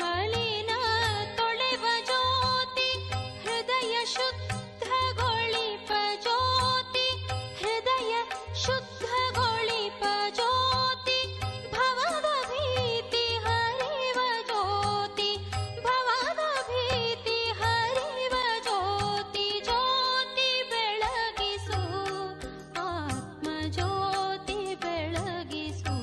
ಮಲಿನ ತೊಳೆವ ಜ್ಯೋತಿ ಹೃದಯ ಶುದ್ಧಗೊಳಿಪ ಜ್ಯೋತಿ ಹೃದಯ ಶುದ್ಧಗೊಳಿಪ ಜ್ಯೋತಿ ಭವದ ಭೀತಿ ಹರಿವ ಜ್ಯೋತಿ ಭವದ ಭೀತಿ ಹರಿವ ಜ್ಯೋತಿ ಜ್ಯೋತಿ ಬೆಳಗಿಸು ಆತ್ಮ ಜ್ಯೋತಿ ಬೆಳಗಿಸು.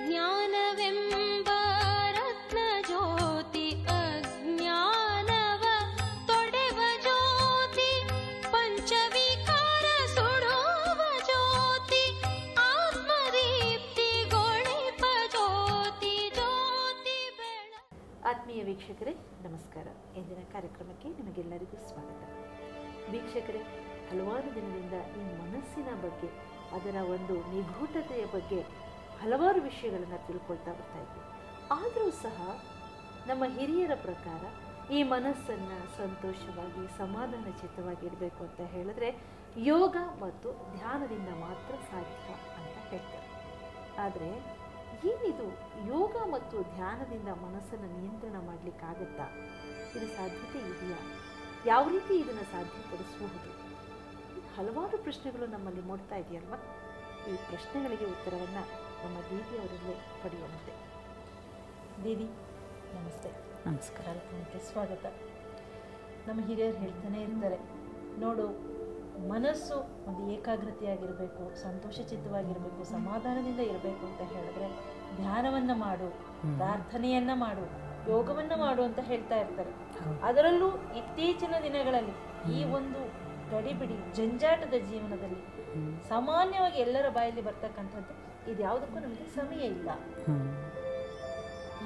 ಜ್ಞಾನವೆಂಬ ರತ್ನ ಜ್ಯೋತಿ ಅಜ್ಞಾನವ ತೊಡೆವ ಜ್ಯೋತಿ ಪಂಚವಿಕಾರ ಸುಡುವ ಜ್ಯೋತಿ ಆತ್ಮದೀಪ್ತಿಗೊಳಿಪ ಜ್ಯೋತಿ ಜ್ಯೋತಿ ಬೆಳ. ಆತ್ಮೀಯ ವೀಕ್ಷಕರೇ ನಮಸ್ಕಾರ. ಇಂದಿನ ಕಾರ್ಯಕ್ರಮಕ್ಕೆ ನಿಮಗೆಲ್ಲರಿಗೂ ಸ್ವಾಗತ. ವೀಕ್ಷಕರೇ, ಹಲವಾರು ದಿನದಿಂದ ಈ ಮನಸ್ಸಿನ ಬಗ್ಗೆ, ಅದರ ಒಂದು ನಿಗೂಢತೆಯ ಬಗ್ಗೆ ಹಲವಾರು ವಿಷಯಗಳನ್ನು ತಿಳ್ಕೊಳ್ತಾ ಬರ್ತಾ ಇದ್ವಿ. ಆದರೂ ಸಹ ನಮ್ಮ ಹಿರಿಯರ ಪ್ರಕಾರ ಈ ಮನಸ್ಸನ್ನು ಸಂತೋಷವಾಗಿ ಸಮಾಧಾನ ಚಿತ್ತವಾಗಿ ಇಡಬೇಕು ಅಂತ ಹೇಳಿದ್ರೆ ಯೋಗ ಮತ್ತು ಧ್ಯಾನದಿಂದ ಮಾತ್ರ ಸಾಧ್ಯ ಅಂತ ಹೇಳ್ತಾರೆ. ಆದರೆ ಏನಿದು ಯೋಗ ಮತ್ತು ಧ್ಯಾನದಿಂದ ಮನಸ್ಸನ್ನು ನಿಯಂತ್ರಣ ಮಾಡಲಿಕ್ಕಾಗತ್ತಾ? ಇದು ಸಾಧ್ಯತೆ ಇದೆಯಾ? ಯಾವ ರೀತಿ ಇದನ್ನು ಸಾಧ್ಯಪಡಿಸಬಹುದು? ಹಲವಾರು ಪ್ರಶ್ನೆಗಳು ನಮ್ಮಲ್ಲಿ ಮೂಡ್ತಾ ಇದೆಯಲ್ವ? ಈ ಪ್ರಶ್ನೆಗಳಿಗೆ ಉತ್ತರವನ್ನು ನಮ್ಮ ದೀದಿಯವರಲ್ಲೇ ಪಡೆಯುವಂತೆ. ದೀದಿ ನಮಸ್ತೆ. ನಮಸ್ಕಾರ. ಕಾರ್ಯಕ್ರಮಕ್ಕೆ ಸ್ವಾಗತ. ನಮ್ಮ ಹಿರಿಯರು ಹೇಳ್ತಾನೆ ಇರ್ತಾರೆ, ನೋಡು, ಮನಸ್ಸು ಒಂದು ಏಕಾಗ್ರತೆಯಾಗಿರಬೇಕು, ಸಂತೋಷಚಿತ್ತವಾಗಿರಬೇಕು, ಸಮಾಧಾನದಿಂದ ಇರಬೇಕು ಅಂತ ಹೇಳಿದ್ರೆ ಧ್ಯಾನವನ್ನು ಮಾಡು, ಪ್ರಾರ್ಥನೆಯನ್ನ ಮಾಡು, ಯೋಗವನ್ನು ಮಾಡು ಅಂತ ಹೇಳ್ತಾ ಇರ್ತಾರೆ. ಅದರಲ್ಲೂ ಇತ್ತೀಚಿನ ದಿನಗಳಲ್ಲಿ ಈ ಒಂದು ಗಡಿಬಿಡಿ ಜಂಜಾಟದ ಜೀವನದಲ್ಲಿ ಸಾಮಾನ್ಯವಾಗಿ ಎಲ್ಲರ ಬಾಯಲ್ಲಿ ಬರ್ತಕ್ಕಂಥದ್ದು ಇದ್ಯಾವುದಕ್ಕೂ ನಮಗೆ ಸಮಯ ಇಲ್ಲ.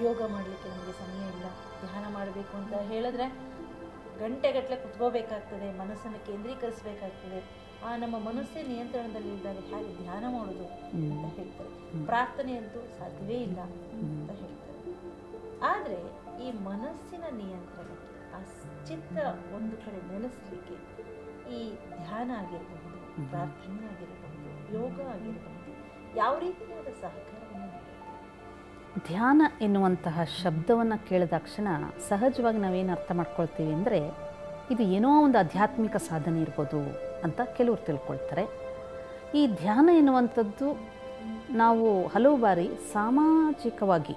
ಯೋಗ ಮಾಡಲಿಕ್ಕೆ ನಮಗೆ ಸಮಯ ಇಲ್ಲ. ಧ್ಯಾನ ಮಾಡಬೇಕು ಅಂತ ಹೇಳಿದ್ರೆ ಗಂಟೆಗಟ್ಟಲೆ ಕುತ್ಕೋಬೇಕಾಗ್ತದೆ, ಮನಸ್ಸನ್ನು ಕೇಂದ್ರೀಕರಿಸಬೇಕಾಗ್ತದೆ. ಆ ನಮ್ಮ ಮನಸ್ಸೇ ನಿಯಂತ್ರಣದಲ್ಲಿ ಇದ್ದಾಗ ಹೇಗೆ ಧ್ಯಾನ ಮಾಡೋದು ಅಂತ ಹೇಳ್ತಾರೆ. ಪ್ರಾರ್ಥನೆ ಅಂತೂ ಸಾಧ್ಯವೇ ಇಲ್ಲ ಅಂತ ಹೇಳ್ತಾರೆ. ಆದರೆ ಈ ಮನಸ್ಸಿನ ನಿಯಂತ್ರಣಕ್ಕೆ, ಆ ಚಿತ್ತ ಒಂದು ಕಡೆ ನೆಲೆಸಲಿಕ್ಕೆ ಈ ಧ್ಯಾನ ಆಗಿರಬಹುದು, ಪ್ರಾರ್ಥನೆ ಆಗಿರಬಹುದು, ಯೋಗ ಆಗಿರಬಹುದು, ಯಾವ ರೀತಿಯಾದ ಸಹಕಾರವನ್ನು ನೀಡುತ್ತೆ? ಧ್ಯಾನ ಎನ್ನುವಂತಹ ಶಬ್ದವನ್ನು ಕೇಳಿದಾಕ್ಷಣ ಸಹಜವಾಗಿ ನಾವೇನು ಅರ್ಥ ಮಾಡ್ಕೊಳ್ತೀವಿ ಅಂದರೆ ಇದು ಏನೋ ಒಂದು ಆಧ್ಯಾತ್ಮಿಕ ಸಾಧನೆ ಇರ್ಬೋದು ಅಂತ ಕೆಲವರು ತಿಳ್ಕೊಳ್ತಾರೆ. ಈ ಧ್ಯಾನ ಎನ್ನುವಂಥದ್ದು ನಾವು ಹಲವು ಬಾರಿ ಸಾಮಾಜಿಕವಾಗಿ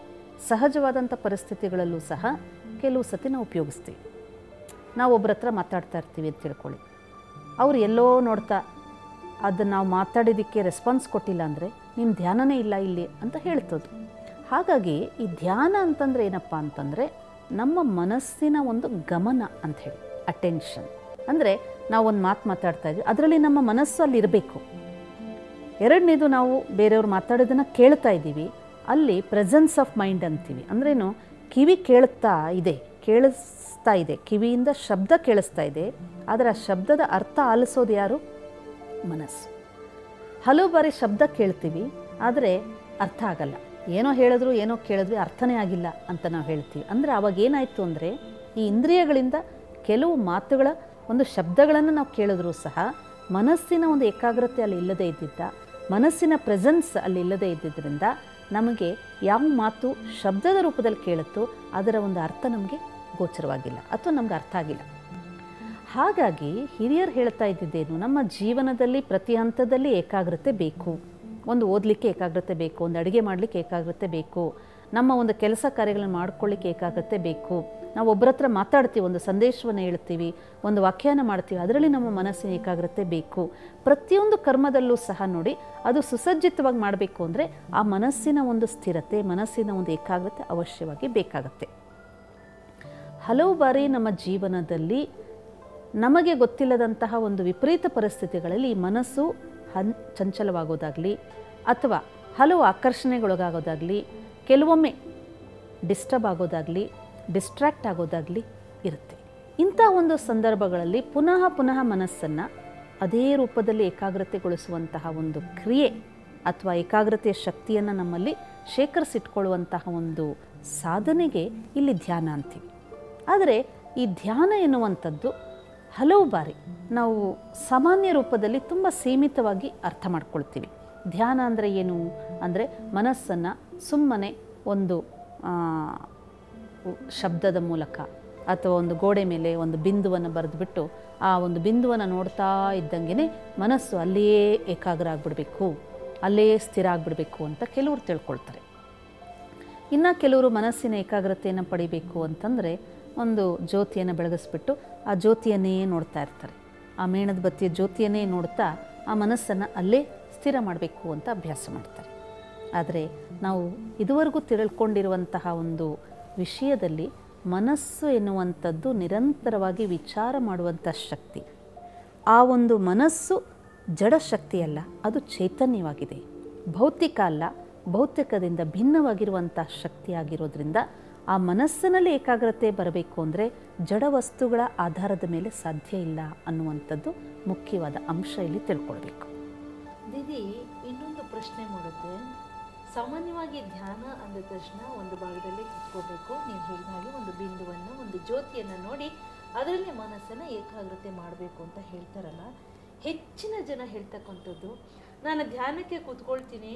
ಸಹಜವಾದಂಥ ಪರಿಸ್ಥಿತಿಗಳಲ್ಲೂ ಸಹ ಕೆಲವು ಸತಿ ನಾವು ಉಪಯೋಗಿಸ್ತೀವಿ. ನಾವು ಒಬ್ಬರ ಹತ್ರ ಮಾತಾಡ್ತಾ ಇರ್ತೀವಿ ಅಂತ ತಿಳ್ಕೊಳ್ಳಿ, ಅವ್ರು ಎಲ್ಲೋ ನೋಡ್ತಾ ಅದನ್ನು ನಾವು ಮಾತಾಡಿದ್ದಕ್ಕೆ ರೆಸ್ಪಾನ್ಸ್ ಕೊಟ್ಟಿಲ್ಲ ಅಂದರೆ ನಿಮ್ಮ ಧ್ಯಾನನೇ ಇಲ್ಲ ಇಲ್ಲಿ ಅಂತ ಹೇಳ್ತದ್ದು. ಹಾಗಾಗಿ ಈ ಧ್ಯಾನ ಅಂತಂದರೆ ಏನಪ್ಪ ಅಂತಂದರೆ ನಮ್ಮ ಮನಸ್ಸಿನ ಒಂದು ಗಮನ ಅಂಥೇಳಿ, ಅಟೆನ್ಷನ್. ಅಂದರೆ ನಾವು ಒಂದು ಮಾತಾಡ್ತಾ ಇದ್ವಿ, ಅದರಲ್ಲಿ ನಮ್ಮ ಮನಸ್ಸು ಅಲ್ಲಿ ಇರಬೇಕು. ಎರಡನೇದು, ನಾವು ಬೇರೆಯವ್ರು ಮಾತಾಡೋದನ್ನು ಕೇಳ್ತಾ ಇದ್ದೀವಿ, ಅಲ್ಲಿ ಪ್ರೆಸೆನ್ಸ್ ಆಫ್ ಮೈಂಡ್ ಅಂತೀವಿ. ಅಂದ್ರೇನು, ಕಿವಿ ಕೇಳಿಸ್ತಾ ಇದೆ, ಕಿವಿಯಿಂದ ಶಬ್ದ ಕೇಳಿಸ್ತಾ ಇದೆ, ಆದರೆ ಆ ಶಬ್ದದ ಅರ್ಥ ಆಲಿಸೋದು ಯಾರು? ಮನಸ್ಸು. ಹಲವು ಬಾರಿ ಶಬ್ದ ಕೇಳ್ತೀವಿ, ಆದರೆ ಅರ್ಥ ಆಗಲ್ಲ. ಏನೋ ಹೇಳಿದ್ರು, ಏನೋ ಕೇಳಿದ್ವಿ, ಅರ್ಥನೇ ಆಗಿಲ್ಲ ಅಂತ ನಾವು ಹೇಳ್ತೀವಿ. ಅಂದರೆ ಆವಾಗ ಏನಾಯಿತು ಅಂದರೆ ಈ ಇಂದ್ರಿಯಗಳಿಂದ ಕೆಲವು ಮಾತುಗಳ ಒಂದು ಶಬ್ದಗಳನ್ನು ನಾವು ಕೇಳಿದ್ರೂ ಸಹ ಮನಸ್ಸಿನ ಒಂದು ಏಕಾಗ್ರತೆ ಅಲ್ಲಿ ಇಲ್ಲದೇ ಇದ್ದಿದ್ದ, ಮನಸ್ಸಿನ ಪ್ರೆಸೆನ್ಸ್ ಅಲ್ಲಿ ಇಲ್ಲದೇ ಇದ್ದಿದ್ದರಿಂದ ನಮಗೆ ಯಾವ ಮಾತು ಶಬ್ದದ ರೂಪದಲ್ಲಿ ಕೇಳುತ್ತೋ ಅದರ ಒಂದು ಅರ್ಥ ನಮಗೆ ಗೋಚರವಾಗಿಲ್ಲ ಅಥವಾ ನಮ್ಗೆ ಅರ್ಥ ಆಗಿಲ್ಲ. ಹಾಗಾಗಿ ಹಿರಿಯರು ಹೇಳ್ತಾ ಇದ್ದಿದ್ದೇನು, ನಮ್ಮ ಜೀವನದಲ್ಲಿ ಪ್ರತಿ ಹಂತದಲ್ಲಿ ಏಕಾಗ್ರತೆ ಬೇಕು. ಒಂದು ಓದಲಿಕ್ಕೆ ಏಕಾಗ್ರತೆ ಬೇಕು, ಒಂದು ಅಡುಗೆ ಮಾಡಲಿಕ್ಕೆ ಏಕಾಗ್ರತೆ ಬೇಕು, ನಮ್ಮ ಒಂದು ಕೆಲಸ ಕಾರ್ಯಗಳನ್ನು ಮಾಡ್ಕೊಳ್ಳಿಕ್ಕೆ ಏಕಾಗ್ರತೆ ಬೇಕು. ನಾವು ಒಬ್ಬರ ಹತ್ರ ಮಾತಾಡ್ತೀವಿ, ಒಂದು ಸಂದೇಶವನ್ನು ಹೇಳ್ತೀವಿ, ಒಂದು ವ್ಯಾಖ್ಯಾನ ಮಾಡ್ತೀವಿ, ಅದರಲ್ಲಿ ನಮ್ಮ ಮನಸ್ಸಿನ ಏಕಾಗ್ರತೆ ಬೇಕು. ಪ್ರತಿಯೊಂದು ಕರ್ಮದಲ್ಲೂ ಸಹ ನೋಡಿ, ಅದು ಸುಸಜ್ಜಿತವಾಗಿ ಮಾಡಬೇಕು ಅಂದರೆ ಆ ಮನಸ್ಸಿನ ಒಂದು ಸ್ಥಿರತೆ, ಮನಸ್ಸಿನ ಒಂದು ಏಕಾಗ್ರತೆ ಅವಶ್ಯವಾಗಿ ಬೇಕಾಗತ್ತೆ. ಹಲವು ಬಾರಿ ನಮ್ಮ ಜೀವನದಲ್ಲಿ ನಮಗೆ ಗೊತ್ತಿಲ್ಲದಂತಹ ಒಂದು ವಿಪರೀತ ಪರಿಸ್ಥಿತಿಗಳಲ್ಲಿ ಈ ಮನಸ್ಸು ಚಂಚಲವಾಗೋದಾಗಲಿ ಅಥವಾ ಹಲವು ಆಕರ್ಷಣೆಗೊಳಗಾಗೋದಾಗಲಿ, ಕೆಲವೊಮ್ಮೆ ಡಿಸ್ಟರ್ಬ್ ಆಗೋದಾಗಲಿ, ಡಿಸ್ಟ್ರ್ಯಾಕ್ಟ್ ಆಗೋದಾಗಲಿ ಇರುತ್ತೆ. ಇಂಥ ಒಂದು ಸಂದರ್ಭಗಳಲ್ಲಿ ಪುನಃ ಪುನಃ ಮನಸ್ಸನ್ನು ಅದೇ ರೂಪದಲ್ಲಿ ಏಕಾಗ್ರತೆಗೊಳಿಸುವಂತಹ ಒಂದು ಕ್ರಿಯೆ ಅಥವಾ ಏಕಾಗ್ರತೆಯ ಶಕ್ತಿಯನ್ನು ನಮ್ಮಲ್ಲಿ ಶೇಖರಿಸಿಟ್ಕೊಳ್ಳುವಂತಹ ಒಂದು ಸಾಧನೆಗೆ ಇಲ್ಲಿ ಧ್ಯಾನ ಅಂತೀವಿ. ಆದರೆ ಈ ಧ್ಯಾನ ಎನ್ನುವಂಥದ್ದು ಹಲವು ಬಾರಿ ನಾವು ಸಾಮಾನ್ಯ ರೂಪದಲ್ಲಿ ತುಂಬ ಸೀಮಿತವಾಗಿ ಅರ್ಥ ಮಾಡ್ಕೊಳ್ತೀವಿ. ಧ್ಯಾನ ಅಂದರೆ ಏನು ಅಂದರೆ ಮನಸ್ಸನ್ನು ಸುಮ್ಮನೆ ಒಂದು ಶಬ್ದದ ಮೂಲಕ ಅಥವಾ ಒಂದು ಗೋಡೆ ಮೇಲೆ ಒಂದು ಬಿಂದುವನ್ನು ಬರೆದುಬಿಟ್ಟು ಆ ಒಂದು ಬಿಂದುವನ್ನು ನೋಡ್ತಾ ಇದ್ದಂಗೆ ಮನಸ್ಸು ಅಲ್ಲಿಯೇ ಏಕಾಗ್ರ ಆಗಿಬಿಡಬೇಕು, ಅಲ್ಲೇ ಸ್ಥಿರ ಆಗಿಬಿಡಬೇಕು ಅಂತ ಕೆಲವರು ತಿಳ್ಕೊಳ್ತಾರೆ. ಇನ್ನು ಕೆಲವರು ಮನಸ್ಸಿನ ಏಕಾಗ್ರತೆಯನ್ನು ಪಡಿಬೇಕು ಅಂತಂದರೆ ಒಂದು ಜ್ಯೋತಿಯನ್ನು ಬೆಳಗಿಸ್ಬಿಟ್ಟು ಆ ಜ್ಯೋತಿಯನ್ನೇ ನೋಡ್ತಾ ಇರ್ತಾರೆ. ಆ ಮೇಣದ ಬತ್ತಿಯ ಜ್ಯೋತಿಯನ್ನೇ ನೋಡ್ತಾ ಆ ಮನಸ್ಸನ್ನು ಅಲ್ಲೇ ಸ್ಥಿರ ಮಾಡಬೇಕು ಅಂತ ಅಭ್ಯಾಸ ಮಾಡ್ತಾರೆ. ಆದರೆ ನಾವು ಇದುವರೆಗೂ ತಿಳ್ಕೊಂಡಿರುವಂತಹ ಒಂದು ವಿಷಯದಲ್ಲಿ ಮನಸ್ಸು ಎನ್ನುವಂಥದ್ದು ನಿರಂತರವಾಗಿ ವಿಚಾರ ಮಾಡುವಂಥ ಶಕ್ತಿ. ಆ ಒಂದು ಮನಸ್ಸು ಜಡ ಶಕ್ತಿಯಲ್ಲ, ಅದು ಚೈತನ್ಯವಾಗಿದೆ, ಭೌತಿಕ ಅಲ್ಲ, ಭೌತಿಕದಿಂದ ಭಿನ್ನವಾಗಿರುವಂಥ ಶಕ್ತಿಯಾಗಿರೋದ್ರಿಂದ ಆ ಮನಸ್ಸಿನಲ್ಲಿ ಏಕಾಗ್ರತೆ ಬರಬೇಕು ಅಂದರೆ ಜಡ ವಸ್ತುಗಳ ಆಧಾರದ ಮೇಲೆ ಸಾಧ್ಯ ಇಲ್ಲ ಅನ್ನುವಂಥದ್ದು ಮುಖ್ಯವಾದ ಅಂಶ ಇಲ್ಲಿ ತಿಳ್ಕೊಳ್ಬೇಕು. ದೀದಿ, ಇನ್ನೊಂದು ಪ್ರಶ್ನೆ ಮೂಡುತ್ತೆ. ಸಾಮಾನ್ಯವಾಗಿ ಧ್ಯಾನ ಅಂದ ತಕ್ಷಣ ಒಂದು ಭಾಗದಲ್ಲಿ ಕೂತ್ಕೋಬೇಕು, ನೀವು ಹೇಳಿದ ಹಾಗೆ ಒಂದು ಬಿಂದುವನ್ನು, ಒಂದು ಜ್ಯೋತಿಯನ್ನು ನೋಡಿ ಅದರಲ್ಲಿ ಮನಸ್ಸನ್ನು ಏಕಾಗ್ರತೆ ಮಾಡಬೇಕು ಅಂತ ಹೇಳ್ತಾರಲ್ಲ. ಹೆಚ್ಚಿನ ಜನ ಹೇಳ್ತಕ್ಕಂಥದ್ದು, ನಾನು ಧ್ಯಾನಕ್ಕೆ ಕೂತ್ಕೊಳ್ತೀನಿ,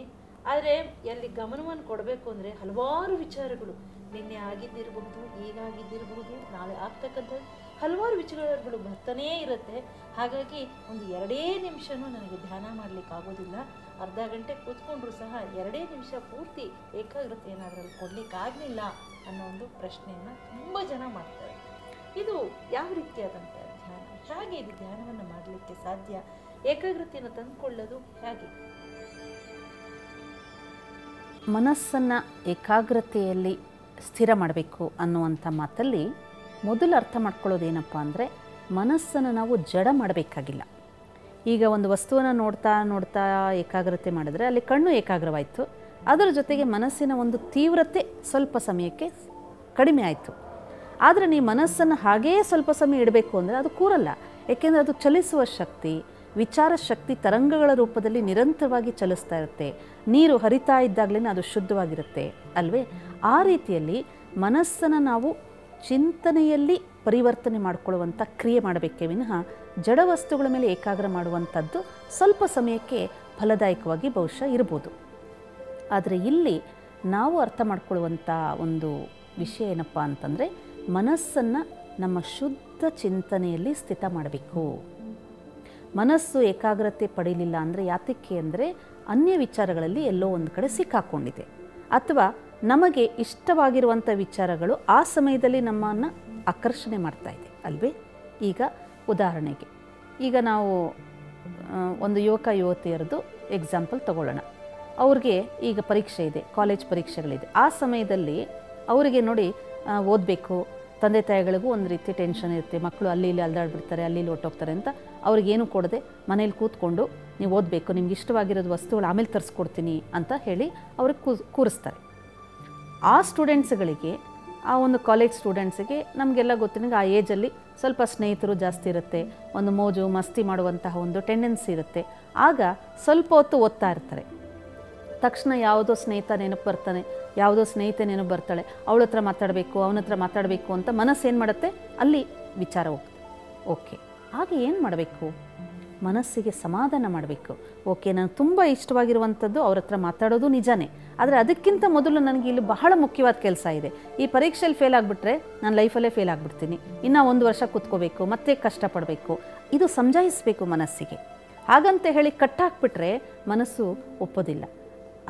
ಆದರೆ ಅಲ್ಲಿ ಗಮನವನ್ನು ಕೊಡಬೇಕು ಅಂದರೆ ಹಲವಾರು ವಿಚಾರಗಳು, ನಿನ್ನೆ ಆಗಿದ್ದಿರಬಹುದು, ಈಗಾಗಿದ್ದಿರಬಹುದು, ನಾಳೆ ಆಗ್ತಕ್ಕಂಥದ್ದು ಹಲವಾರು ವಿಚಾರಗಳು ಬರ್ತಾನೇ ಇರುತ್ತೆ. ಹಾಗಾಗಿ ಒಂದು 2 ನಿಮಿಷನೂ ನನಗೆ ಧ್ಯಾನ ಮಾಡಲಿಕ್ಕೆ ಆಗೋದಿಲ್ಲ, ಅರ್ಧ ಗಂಟೆ ಕೂತ್ಕೊಂಡ್ರೂ ಸಹ 2 ನಿಮಿಷ ಪೂರ್ತಿ ಏಕಾಗ್ರತೆ ಏನಾದ್ರಲ್ಲಿ ಕೊಡಲಿಕ್ಕಾಗಲಿಲ್ಲ ಅನ್ನೋ ಒಂದು ಪ್ರಶ್ನೆಯನ್ನು ತುಂಬ ಜನ ಮಾಡ್ತಾರೆ. ಇದು ಯಾವ ರೀತಿಯಾದಂಥ ಧ್ಯಾನ? ಹೇಗೆ ಇದು ಧ್ಯಾನವನ್ನು ಮಾಡಲಿಕ್ಕೆ ಸಾಧ್ಯ? ಏಕಾಗ್ರತೆಯನ್ನು ತಂದುಕೊಳ್ಳೋದು ಹೇಗೆ? ಮನಸ್ಸನ್ನು ಏಕಾಗ್ರತೆಯಲ್ಲಿ ಸ್ಥಿರ ಮಾಡಬೇಕು ಅನ್ನುವಂಥ ಮಾತಲ್ಲಿ ಮೊದಲು ಅರ್ಥ ಮಾಡ್ಕೊಳ್ಳೋದೇನಪ್ಪ ಅಂದರೆ, ಮನಸ್ಸನ್ನು ನಾವು ಜಡ ಮಾಡಬೇಕಾಗಿಲ್ಲ. ಈಗ ಒಂದು ವಸ್ತುವನ್ನು ನೋಡ್ತಾ ನೋಡ್ತಾ ಏಕಾಗ್ರತೆ ಮಾಡಿದ್ರೆ ಅಲ್ಲಿ ಕಣ್ಣು ಏಕಾಗ್ರವಾಯಿತು, ಅದರ ಜೊತೆಗೆ ಮನಸ್ಸಿನ ಒಂದು ತೀವ್ರತೆ ಸ್ವಲ್ಪ ಸಮಯಕ್ಕೆ ಕಡಿಮೆ ಆಯಿತು. ಆದರೆ ನೀವು ಮನಸ್ಸನ್ನು ಹಾಗೇ ಸ್ವಲ್ಪ ಸಮಯ ಇಡಬೇಕು ಅಂದರೆ ಅದು ಕೂರಲ್ಲ. ಏಕೆಂದರೆ ಅದು ಚಲಿಸುವ ಶಕ್ತಿ, ವಿಚಾರ ಶಕ್ತಿ ತರಂಗಗಳ ರೂಪದಲ್ಲಿ ನಿರಂತರವಾಗಿ ಚಲಿಸ್ತಾ ಇರುತ್ತೆ. ನೀರು ಹರಿತಾ ಇದ್ದಾಗಲೇ ಅದು ಶುದ್ಧವಾಗಿರುತ್ತೆ ಅಲ್ವೇ? ಆ ರೀತಿಯಲ್ಲಿ ಮನಸ್ಸನ್ನು ನಾವು ಚಿಂತನೆಯಲ್ಲಿ ಪರಿವರ್ತನೆ ಮಾಡಿಕೊಳ್ಳುವಂಥ ಕ್ರಿಯೆ ಮಾಡಬೇಕೇ ವಿನಃ ಜಡ ವಸ್ತುಗಳ ಮೇಲೆ ಏಕಾಗ್ರ ಮಾಡುವಂಥದ್ದು ಸ್ವಲ್ಪ ಸಮಯಕ್ಕೆ ಫಲದಾಯಕವಾಗಿ ಬಹುಶಃ ಇರ್ಬೋದು. ಆದರೆ ಇಲ್ಲಿ ನಾವು ಅರ್ಥ ಮಾಡ್ಕೊಳ್ಳುವಂಥ ಒಂದು ವಿಷಯ ಏನಪ್ಪ ಅಂತಂದರೆ, ಮನಸ್ಸನ್ನು ನಮ್ಮ ಶುದ್ಧ ಚಿಂತನೆಯಲ್ಲಿ ಸ್ಥಿತ ಮಾಡಬೇಕು. ಮನಸ್ಸು ಏಕಾಗ್ರತೆ ಪಡೀಲಿಲ್ಲ ಅಂದರೆ ಯಾತಕ್ಕೆ ಅಂದರೆ ಅನ್ಯ ವಿಚಾರಗಳಲ್ಲಿ ಎಲ್ಲೋ ಒಂದು ಕಡೆ ಸಿಕ್ಕಾಕೊಂಡಿದೆ, ಅಥವಾ ನಮಗೆ ಇಷ್ಟವಾಗಿರುವಂಥ ವಿಚಾರಗಳು ಆ ಸಮಯದಲ್ಲಿ ನಮ್ಮನ್ನು ಆಕರ್ಷಣೆ ಮಾಡ್ತಾ ಇದೆ ಅಲ್ವೇ? ಈಗ ಉದಾಹರಣೆಗೆ, ಈಗ ನಾವು ಒಂದು ಯುವಕ ಯುವತಿಯರದು ಎಕ್ಸಾಂಪಲ್ ತಗೊಳ್ಳೋಣ. ಅವ್ರಿಗೆ ಈಗ ಪರೀಕ್ಷೆ ಇದೆ, ಕಾಲೇಜ್ ಪರೀಕ್ಷೆಗಳಿದೆ. ಆ ಸಮಯದಲ್ಲಿ ಅವರಿಗೆ ನೋಡಿ ಓದಬೇಕು, ತಂದೆ ತಾಯಿಗಳಿಗೂ ಒಂದು ರೀತಿ ಟೆನ್ಷನ್ ಇರುತ್ತೆ, ಮಕ್ಕಳು ಅಲ್ಲಿ ಇಲ್ಲಿ ಅಲ್ದಾಡ್ಬಿಡ್ತಾರೆ, ಅಲ್ಲಿ ಇಲ್ಲಿ ಹೊಟ್ಟೋಗ್ತಾರೆ ಅಂತ ಅವ್ರಿಗೇನು ಕೊಡದೆ ಮನೇಲಿ ಕೂತ್ಕೊಂಡು ನೀವು ಓದಬೇಕು, ನಿಮ್ಗೆ ಇಷ್ಟವಾಗಿರೋದು ವಸ್ತುಗಳು ಆಮೇಲೆ ತರಿಸ್ಕೊಡ್ತೀನಿ ಅಂತ ಹೇಳಿ ಅವ್ರಿಗೆ ಕೂರಿಸ್ತಾರೆ. ಆ ಸ್ಟೂಡೆಂಟ್ಸ್ಗಳಿಗೆ, ಆ ಒಂದು ಕಾಲೇಜ್ ಸ್ಟೂಡೆಂಟ್ಸಿಗೆ ನಮಗೆಲ್ಲ ಗೊತ್ತಿನ ಆ ಏಜಲ್ಲಿ ಸ್ವಲ್ಪ ಸ್ನೇಹಿತರು ಜಾಸ್ತಿ ಇರುತ್ತೆ, ಒಂದು ಮೋಜು ಮಸ್ತಿ ಮಾಡುವಂತಹ ಒಂದು ಟೆಂಡೆನ್ಸಿ ಇರುತ್ತೆ. ಆಗ ಸ್ವಲ್ಪ ಹೊತ್ತು ಓದ್ತಾ ಇರ್ತಾರೆ, ತಕ್ಷಣ ಯಾವುದೋ ಸ್ನೇಹಿತ ನೆನಪು ಬರ್ತಾನೆ, ಯಾವುದೋ ಸ್ನೇಹಿತೆ ನೆನಪು ಬರ್ತಾಳೆ, ಅವಳ ಹತ್ರ ಮಾತಾಡಬೇಕು, ಅವನ ಹತ್ರ ಮಾತಾಡಬೇಕು ಅಂತ ಮನಸ್ಸು ಏನು ಮಾಡುತ್ತೆ, ಅಲ್ಲಿ ವಿಚಾರ ಹೋಗ್ತದೆ. ಓಕೆ, ಆಗ ಏನು ಮಾಡಬೇಕು? ಮನಸ್ಸಿಗೆ ಸಮಾಧಾನ ಮಾಡಬೇಕು. ಓಕೆ, ನನಗೆ ತುಂಬ ಇಷ್ಟವಾಗಿರುವಂಥದ್ದು ಅವ್ರ ಹತ್ರ ಮಾತಾಡೋದು ನಿಜಾನೇ, ಆದರೆ ಅದಕ್ಕಿಂತ ಮೊದಲು ನನಗೆ ಇಲ್ಲಿ ಬಹಳ ಮುಖ್ಯವಾದ ಕೆಲಸ ಇದೆ. ಈ ಪರೀಕ್ಷೆಯಲ್ಲಿ ಫೇಲ್ ಆಗಿಬಿಟ್ರೆ ನಾನು ಲೈಫಲ್ಲೇ ಫೇಲ್ ಆಗಿಬಿಡ್ತೀನಿ, ಇನ್ನೂ 1 ವರ್ಷ ಕೂತ್ಕೋಬೇಕು, ಮತ್ತೆ ಕಷ್ಟಪಡಬೇಕು. ಇದು ಸಮಜಾಯಿಸಬೇಕು ಮನಸ್ಸಿಗೆ. ಹಾಗಂತ ಹೇಳಿ ಕಟ್ಟಾಕ್ಬಿಟ್ರೆ ಮನಸ್ಸು ಒಪ್ಪೋದಿಲ್ಲ.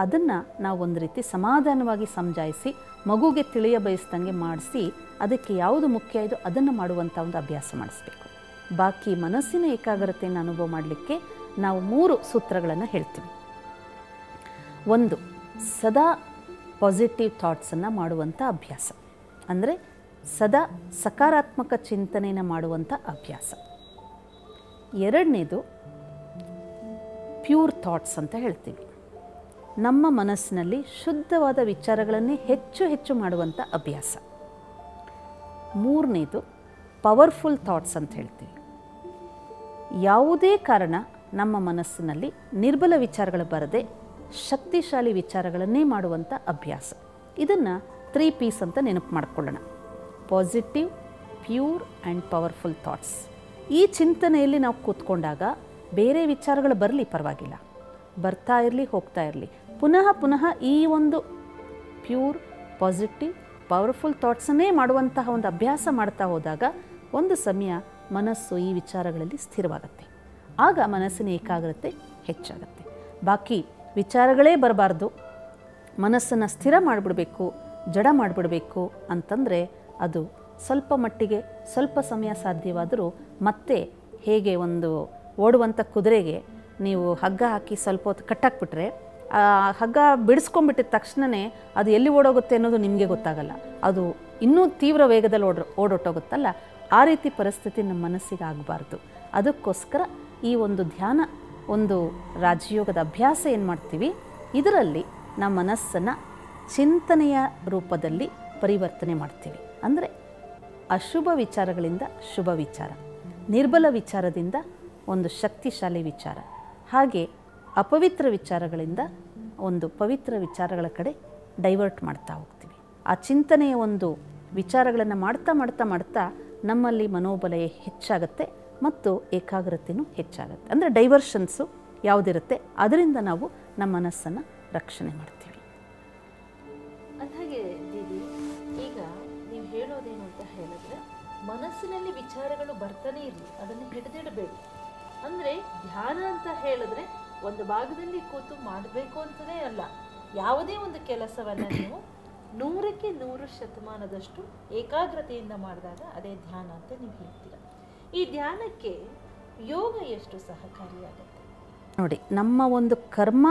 ಅದನ್ನು ನಾವು ಒಂದು ರೀತಿ ಸಮಾಧಾನವಾಗಿ ಸಮಜಾಯಿಸಿ ಮಗುಗೆ ತಿಳಿಯ ಬಯಸ್ದಂಗೆ ಮಾಡಿಸಿ ಅದಕ್ಕೆ ಯಾವುದು ಮುಖ್ಯ ಇದೋ ಅದನ್ನು ಮಾಡುವಂಥ ಒಂದು ಅಭ್ಯಾಸ ಮಾಡಿಸ್ಬೇಕು. ಬಾಕಿ ಮನಸ್ಸಿನ ಏಕಾಗ್ರತೆಯನ್ನು ಅನುಭವ ಮಾಡಲಿಕ್ಕೆ ನಾವು 3 ಸೂತ್ರಗಳನ್ನು ಹೇಳ್ತೀವಿ. 1, ಸದಾ ಪಾಸಿಟಿವ್ ಥಾಟ್ಸನ್ನು ಮಾಡುವಂಥ ಅಭ್ಯಾಸ, ಅಂದರೆ ಸದಾ ಸಕಾರಾತ್ಮಕ ಚಿಂತನೆಯನ್ನು ಮಾಡುವಂಥ ಅಭ್ಯಾಸ. 2ನೇದು ಪ್ಯೂರ್ ಥಾಟ್ಸ್ ಅಂತ ಹೇಳ್ತೀವಿ, ನಮ್ಮ ಮನಸ್ಸಿನಲ್ಲಿ ಶುದ್ಧವಾದ ವಿಚಾರಗಳನ್ನೇ ಹೆಚ್ಚು ಹೆಚ್ಚು ಮಾಡುವಂಥ ಅಭ್ಯಾಸ. 3ನೇದು ಪವರ್ಫುಲ್ ಥಾಟ್ಸ್ ಅಂತ ಹೇಳ್ತೀವಿ. ಯಾವುದೇ ಕಾರಣ ನಮ್ಮ ಮನಸ್ಸಿನಲ್ಲಿ ನಿರ್ಬಲ ವಿಚಾರಗಳು ಬರದೆ ಶಕ್ತಿಶಾಲಿ ವಿಚಾರಗಳನ್ನೇ ಮಾಡುವಂಥ ಅಭ್ಯಾಸ. ಇದನ್ನು 3 Ps ಅಂತ ನೆನಪು ಮಾಡ್ಕೊಳ್ಳೋಣ. Positive, pure and powerful thoughts. ಈ ಚಿಂತನೆಯಲ್ಲಿ ನಾವು ಕೂತ್ಕೊಂಡಾಗ ಬೇರೆ ವಿಚಾರಗಳು ಬರಲಿ ಪರವಾಗಿಲ್ಲ, ಬರ್ತಾ ಇರಲಿ ಹೋಗ್ತಾ ಇರಲಿ, ಪುನಃ ಪುನಃ ಈ ಒಂದು ಪ್ಯೂರ್, ಪಾಸಿಟಿವ್, ಪವರ್ಫುಲ್ ಥಾಟ್ಸನ್ನೇ ಮಾಡುವಂತಹ ಒಂದು ಅಭ್ಯಾಸ ಮಾಡ್ತಾ ಹೋದಾಗ ಒಂದು ಸಮಯ ಮನಸ್ಸು ಈ ವಿಚಾರಗಳಲ್ಲಿ ಸ್ಥಿರವಾಗುತ್ತೆ. ಆಗ ಮನಸ್ಸಿನ ಏಕಾಗ್ರತೆ ಹೆಚ್ಚಾಗುತ್ತೆ. ಬಾಕಿ ವಿಚಾರಗಳೇ ಬರಬಾರ್ದು, ಮನಸ್ಸನ್ನು ಸ್ಥಿರ ಮಾಡಿಬಿಡಬೇಕು, ಜಡ ಮಾಡಿಬಿಡಬೇಕು ಅಂತಂದರೆ ಅದು ಸ್ವಲ್ಪ ಮಟ್ಟಿಗೆ ಸ್ವಲ್ಪ ಸಮಯ ಸಾಧ್ಯವಾದರೂ ಮತ್ತೆ ಹೇಗೆ ಒಂದು ಓಡುವಂಥ ಕುದುರೆಗೆ ನೀವು ಹಗ್ಗ ಹಾಕಿ ಸ್ವಲ್ಪ ಹೊತ್ತು ಕಟ್ಟಾಕ್ಬಿಟ್ರೆ ಹಗ್ಗ ಬಿಡಿಸ್ಕೊಂಡ್ಬಿಟ್ಟಿದ ತಕ್ಷಣವೇ ಅದು ಎಲ್ಲಿ ಓಡೋಗುತ್ತೆ ಅನ್ನೋದು ನಿಮಗೆ ಗೊತ್ತಾಗಲ್ಲ, ಅದು ಇನ್ನೂ ತೀವ್ರ ವೇಗದಲ್ಲಿ ಓಡೋಟೋಗುತ್ತಲ್ಲ, ಆ ರೀತಿ ಪರಿಸ್ಥಿತಿ ನಮ್ಮ ಮನಸ್ಸಿಗೆ ಆಗಬಾರ್ದು. ಅದಕ್ಕೋಸ್ಕರ ಈ ಒಂದು ಧ್ಯಾನ, ಒಂದು ರಾಜಯೋಗದ ಅಭ್ಯಾಸ ಏನು ಮಾಡ್ತೀವಿ, ಇದರಲ್ಲಿ ನಮ್ಮ ಮನಸ್ಸನ್ನು ಚಿಂತನೆಯ ರೂಪದಲ್ಲಿ ಪರಿವರ್ತನೆ ಮಾಡ್ತೀವಿ. ಅಂದರೆ ಅಶುಭ ವಿಚಾರಗಳಿಂದ ಶುಭ ವಿಚಾರ, ನಿರ್ಬಲ ವಿಚಾರದಿಂದ ಒಂದು ಶಕ್ತಿಶಾಲಿ ವಿಚಾರ, ಹಾಗೆ ಅಪವಿತ್ರ ವಿಚಾರಗಳಿಂದ ಒಂದು ಪವಿತ್ರ ವಿಚಾರಗಳ ಕಡೆ ಡೈವರ್ಟ್ ಮಾಡ್ತಾ ಹೋಗ್ತೀವಿ. ಆ ಚಿಂತನೆಯ ಒಂದು ವಿಚಾರಗಳನ್ನು ಮಾಡ್ತಾ ಮಾಡ್ತಾ ಮಾಡ್ತಾ ನಮ್ಮಲ್ಲಿ ಮನೋಬಲ ಹೆಚ್ಚಾಗುತ್ತೆ ಮತ್ತು ಏಕಾಗ್ರತೆಯೂ ಹೆಚ್ಚಾಗುತ್ತೆ. ಅಂದರೆ ಡೈವರ್ಷನ್ಸು ಯಾವುದಿರುತ್ತೆ ಅದರಿಂದ ನಾವು ನಮ್ಮ ಮನಸ್ಸನ್ನು ರಕ್ಷಣೆ ಮಾಡ್ತೀವಿ. ಅಂದಾಗೆ ದೀದಿ, ಈಗ ನೀವು ಹೇಳೋದೇನು ಅಂತ ಹೇಳಿದ್ರೆ, ಮನಸ್ಸಿನಲ್ಲಿ ವಿಚಾರಗಳು ಬರ್ತಾನೆ ಇರಲಿ, ಅದನ್ನು ಹಿಡಿದಿಡಬೇಡಿ. ಅಂದರೆ ಧ್ಯಾನ ಅಂತ ಹೇಳಿದ್ರೆ ಒಂದು ಭಾಗದಲ್ಲಿ ಕೂತು ಮಾಡಬೇಕು ಅಂತಲೇ ಅಲ್ಲ. ಯಾವುದೇ ಒಂದು ಕೆಲಸವನ್ನು ನೀವು 100ಕ್ಕೆ 100% ಏಕಾಗ್ರತೆಯಿಂದ ಮಾಡಿದಾಗ ಅದೇ ಧ್ಯಾನ ಅಂತ ನೀವು ಹೇಳ್ತೀರ. ಈ ಧ್ಯಾನಕ್ಕೆ ಯೋಗ ಎಷ್ಟು ಸಹಕಾರಿಯಾಗುತ್ತೆ? ನೋಡಿ, ನಮ್ಮ ಒಂದು ಕರ್ಮ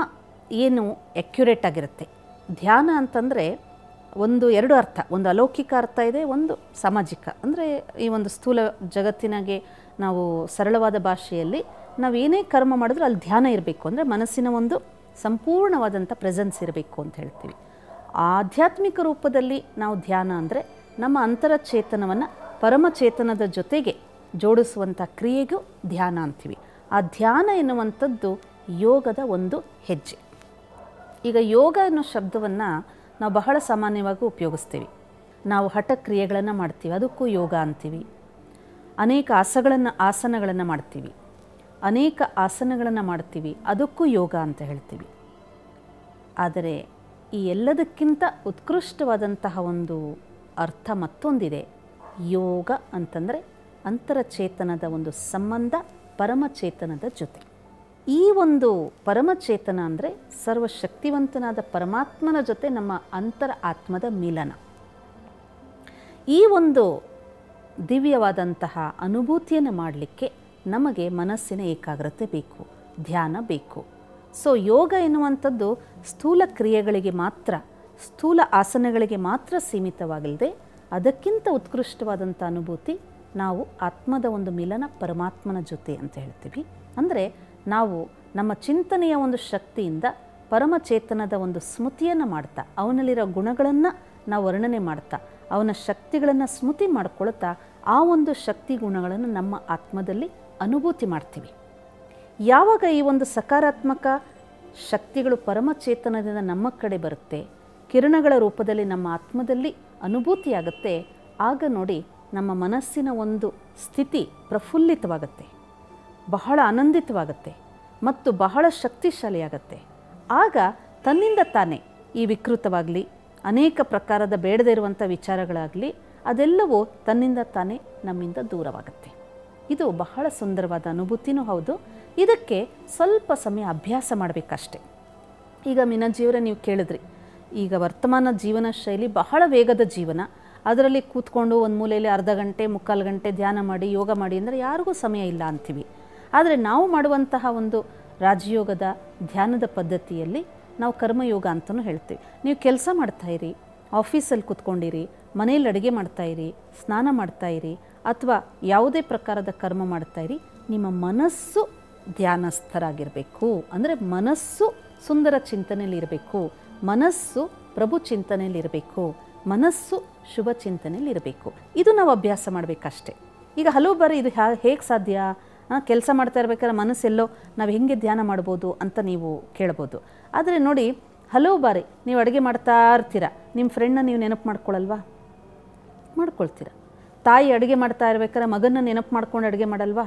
ಏನು ಅಕ್ಯುರೇಟ್ ಆಗಿರುತ್ತೆ. ಧ್ಯಾನ ಅಂತಂದರೆ ಒಂದು 2 ಅರ್ಥ, ಒಂದು ಅಲೌಕಿಕ ಅರ್ಥ ಇದೆ, ಒಂದು ಸಾಮಾಜಿಕ. ಅಂದರೆ ಈ ಒಂದು ಸ್ಥೂಲ ಜಗತ್ತಿನಾಗೆ ನಾವು ಸರಳವಾದ ಭಾಷೆಯಲ್ಲಿ ನಾವು ಏನೇ ಕರ್ಮ ಮಾಡಿದ್ರೂ ಅಲ್ಲಿ ಧ್ಯಾನ ಇರಬೇಕು, ಅಂದರೆ ಮನಸ್ಸಿನ ಒಂದು ಸಂಪೂರ್ಣವಾದಂಥ ಪ್ರೆಸೆನ್ಸ್ ಇರಬೇಕು ಅಂತ ಹೇಳ್ತೀವಿ. ಆಧ್ಯಾತ್ಮಿಕ ರೂಪದಲ್ಲಿ ನಾವು ಧ್ಯಾನ ಅಂದರೆ ನಮ್ಮ ಅಂತರಚೇತನವನ್ನು ಪರಮಚೇತನದ ಜೊತೆಗೆ ಜೋಡಿಸುವಂಥ ಕ್ರಿಯೆಗೂ ಧ್ಯಾನ ಅಂತೀವಿ. ಆ ಧ್ಯಾನ ಎನ್ನುವಂಥದ್ದು ಯೋಗದ ಒಂದು ಹೆಜ್ಜೆ. ಈಗ ಯೋಗ ಅನ್ನೋ ಶಬ್ದವನ್ನು ನಾವು ಬಹಳ ಸಾಮಾನ್ಯವಾಗಿ ಉಪಯೋಗಿಸ್ತೀವಿ. ನಾವು ಹಠ ಕ್ರಿಯೆಗಳನ್ನು ಮಾಡ್ತೀವಿ, ಅದಕ್ಕೂ ಯೋಗ ಅಂತೀವಿ. ಅನೇಕ ಆಸನಗಳನ್ನು ಮಾಡ್ತೀವಿ, ಅನೇಕ ಆಸನಗಳನ್ನು ಮಾಡ್ತೀವಿ, ಅದಕ್ಕೂ ಯೋಗ ಅಂತ ಹೇಳ್ತೀವಿ. ಆದರೆ ಈ ಎಲ್ಲದಕ್ಕಿಂತ ಉತ್ಕೃಷ್ಟವಾದಂತಹ ಒಂದು ಅರ್ಥ ಮತ್ತೊಂದಿದೆ. ಯೋಗ ಅಂತಂದರೆ ಅಂತರಚೇತನದ ಒಂದು ಸಂಬಂಧ ಪರಮಚೇತನದ ಜೊತೆ. ಈ ಒಂದು ಪರಮಚೇತನ ಅಂದರೆ ಸರ್ವಶಕ್ತಿವಂತನಾದ ಪರಮಾತ್ಮನ ಜೊತೆ ನಮ್ಮ ಅಂತರ ಆತ್ಮದ ಮಿಲನ. ಈ ಒಂದು ದಿವ್ಯವಾದಂತಹ ಅನುಭೂತಿಯನ್ನು ಮಾಡಲಿಕ್ಕೆ ನಮಗೆ ಮನಸ್ಸಿನ ಏಕಾಗ್ರತೆ ಬೇಕು, ಧ್ಯಾನ ಬೇಕು. ಸೊ ಯೋಗ ಎನ್ನುವಂಥದ್ದು ಸ್ಥೂಲ ಕ್ರಿಯೆಗಳಿಗೆ ಮಾತ್ರ, ಸ್ಥೂಲ ಆಸನಗಳಿಗೆ ಮಾತ್ರ ಸೀಮಿತವಾಗಿಲ್ಲದೆ ಅದಕ್ಕಿಂತ ಉತ್ಕೃಷ್ಟವಾದಂಥ ಅನುಭೂತಿ ನಾವು ಆತ್ಮದ ಒಂದು ಮಿಲನ ಪರಮಾತ್ಮನ ಜೊತೆ ಅಂತ ಹೇಳ್ತೀವಿ. ಅಂದರೆ ನಾವು ನಮ್ಮ ಚಿಂತನೆಯ ಒಂದು ಶಕ್ತಿಯಿಂದ ಪರಮಚೇತನದ ಒಂದು ಸ್ಮೃತಿಯನ್ನು ಮಾಡ್ತಾ, ಅವನಲ್ಲಿರೋ ಗುಣಗಳನ್ನು ನಾವು ವರ್ಣನೆ ಮಾಡ್ತಾ, ಅವನ ಶಕ್ತಿಗಳನ್ನು ಸ್ಮೃತಿ ಮಾಡ್ಕೊಳ್ತಾ ಆ ಒಂದು ಶಕ್ತಿ ಗುಣಗಳನ್ನು ನಮ್ಮ ಆತ್ಮದಲ್ಲಿ ಅನುಭೂತಿ ಮಾಡ್ತೀವಿ. ಯಾವಾಗ ಈ ಒಂದು ಸಕಾರಾತ್ಮಕ ಶಕ್ತಿಗಳು ಪರಮಚೇತನದಿಂದ ನಮ್ಮ ಕಡೆ ಬರುತ್ತೆ, ಕಿರಣಗಳ ರೂಪದಲ್ಲಿ ನಮ್ಮ ಆತ್ಮದಲ್ಲಿ ಅನುಭೂತಿಯಾಗುತ್ತೆ, ಆಗ ನೋಡಿ ನಮ್ಮ ಮನಸ್ಸಿನ ಒಂದು ಸ್ಥಿತಿ ಪ್ರಫುಲ್ಲಿತವಾಗುತ್ತೆ, ಬಹಳ ಆನಂದಿತವಾಗುತ್ತೆ ಮತ್ತು ಬಹಳ ಶಕ್ತಿಶಾಲಿಯಾಗತ್ತೆ. ಆಗ ತನ್ನಿಂದ ತಾನೇ ಈ ವಿಕೃತವಾಗಲಿ, ಅನೇಕ ಪ್ರಕಾರದ ಬೇಡದೇ ಇರುವಂಥ ವಿಚಾರಗಳಾಗಲಿ, ಅದೆಲ್ಲವೂ ತನ್ನಿಂದ ತಾನೇ ನಮ್ಮಿಂದ ದೂರವಾಗುತ್ತೆ. ಇದು ಬಹಳ ಸುಂದರವಾದ ಅನುಭೂತಿನೂ ಹೌದು. ಇದಕ್ಕೆ ಸ್ವಲ್ಪ ಸಮಯ ಅಭ್ಯಾಸ ಮಾಡಬೇಕಷ್ಟೆ. ಈಗ ಮಿನಜಿಯವರೇ ನೀವು ಕೇಳಿದ್ರಿ, ಈಗ ವರ್ತಮಾನ ಜೀವನ ಶೈಲಿ ಬಹಳ ವೇಗದ ಜೀವನ, ಅದರಲ್ಲಿ ಕೂತ್ಕೊಂಡು ಒಂದು ಮೂಲೆಯಲ್ಲಿ ಅರ್ಧ ಗಂಟೆ 3/4 ಗಂಟೆ ಧ್ಯಾನ ಮಾಡಿ ಯೋಗ ಮಾಡಿ ಅಂದರೆ ಯಾರಿಗೂ ಸಮಯ ಇಲ್ಲ ಅಂತೀವಿ. ಆದರೆ ನಾವು ಮಾಡುವಂತಹ ಒಂದು ರಾಜಯೋಗದ ಧ್ಯಾನದ ಪದ್ಧತಿಯಲ್ಲಿ ನಾವು ಕರ್ಮಯೋಗ ಅಂತಲೂ ಹೇಳ್ತೀವಿ. ನೀವು ಕೆಲಸ ಮಾಡ್ತಾಯಿರಿ, ಆಫೀಸಲ್ಲಿ ಕೂತ್ಕೊಂಡಿರಿ, ಮನೆಯಲ್ಲಿ ಅಡುಗೆ ಮಾಡ್ತಾಯಿರಿ, ಸ್ನಾನ ಮಾಡ್ತಾಯಿರಿ, ಅಥವಾ ಯಾವುದೇ ಪ್ರಕಾರದ ಕರ್ಮ ಮಾಡ್ತಾಯಿರಿ, ನಿಮ್ಮ ಮನಸ್ಸು ಧ್ಯಾನಸ್ಥರಾಗಿರಬೇಕು. ಅಂದರೆ ಮನಸ್ಸು ಸುಂದರ ಚಿಂತನೆಯಲ್ಲಿರಬೇಕು, ಮನಸ್ಸು ಪ್ರಭು ಚಿಂತನೆಯಲ್ಲಿರಬೇಕು, ಮನಸ್ಸು ಶುಭ ಚಿಂತನೆಯಲ್ಲಿರಬೇಕು. ಇದು ನಾವು ಅಭ್ಯಾಸ ಮಾಡಬೇಕಷ್ಟೆ. ಈಗ ಹಲವು ಬಾರಿ ಇದು ಹೇಗೆ ಸಾಧ್ಯ ಕೆಲಸ ಮಾಡ್ತಾ ಇರ್ಬೇಕಾದ್ರೆ ಮನಸ್ಸೆಲ್ಲೋ ನಾವು ಹೆಂಗೆ ಧ್ಯಾನ ಮಾಡ್ಬೋದು ಅಂತ ನೀವು ಕೇಳ್ಬೋದು. ಆದರೆ ನೋಡಿ, ಹಲವು ಬಾರಿ ನೀವು ಅಡುಗೆ ಮಾಡ್ತಾ ಇರ್ತೀರ, ನಿಮ್ಮ ಫ್ರೆಂಡ್ನ ನೀವು ನೆನಪು ಮಾಡ್ಕೊಳ್ಳಲ್ವಾ? ಮಾಡ್ಕೊಳ್ತೀರ. ತಾಯಿ ಅಡುಗೆ ಮಾಡ್ತಾ ಇರ್ಬೇಕಾದ್ರೆ ಮಗನ ನೆನಪು ಮಾಡ್ಕೊಂಡು ಅಡುಗೆ ಮಾಡಲ್ವಾ?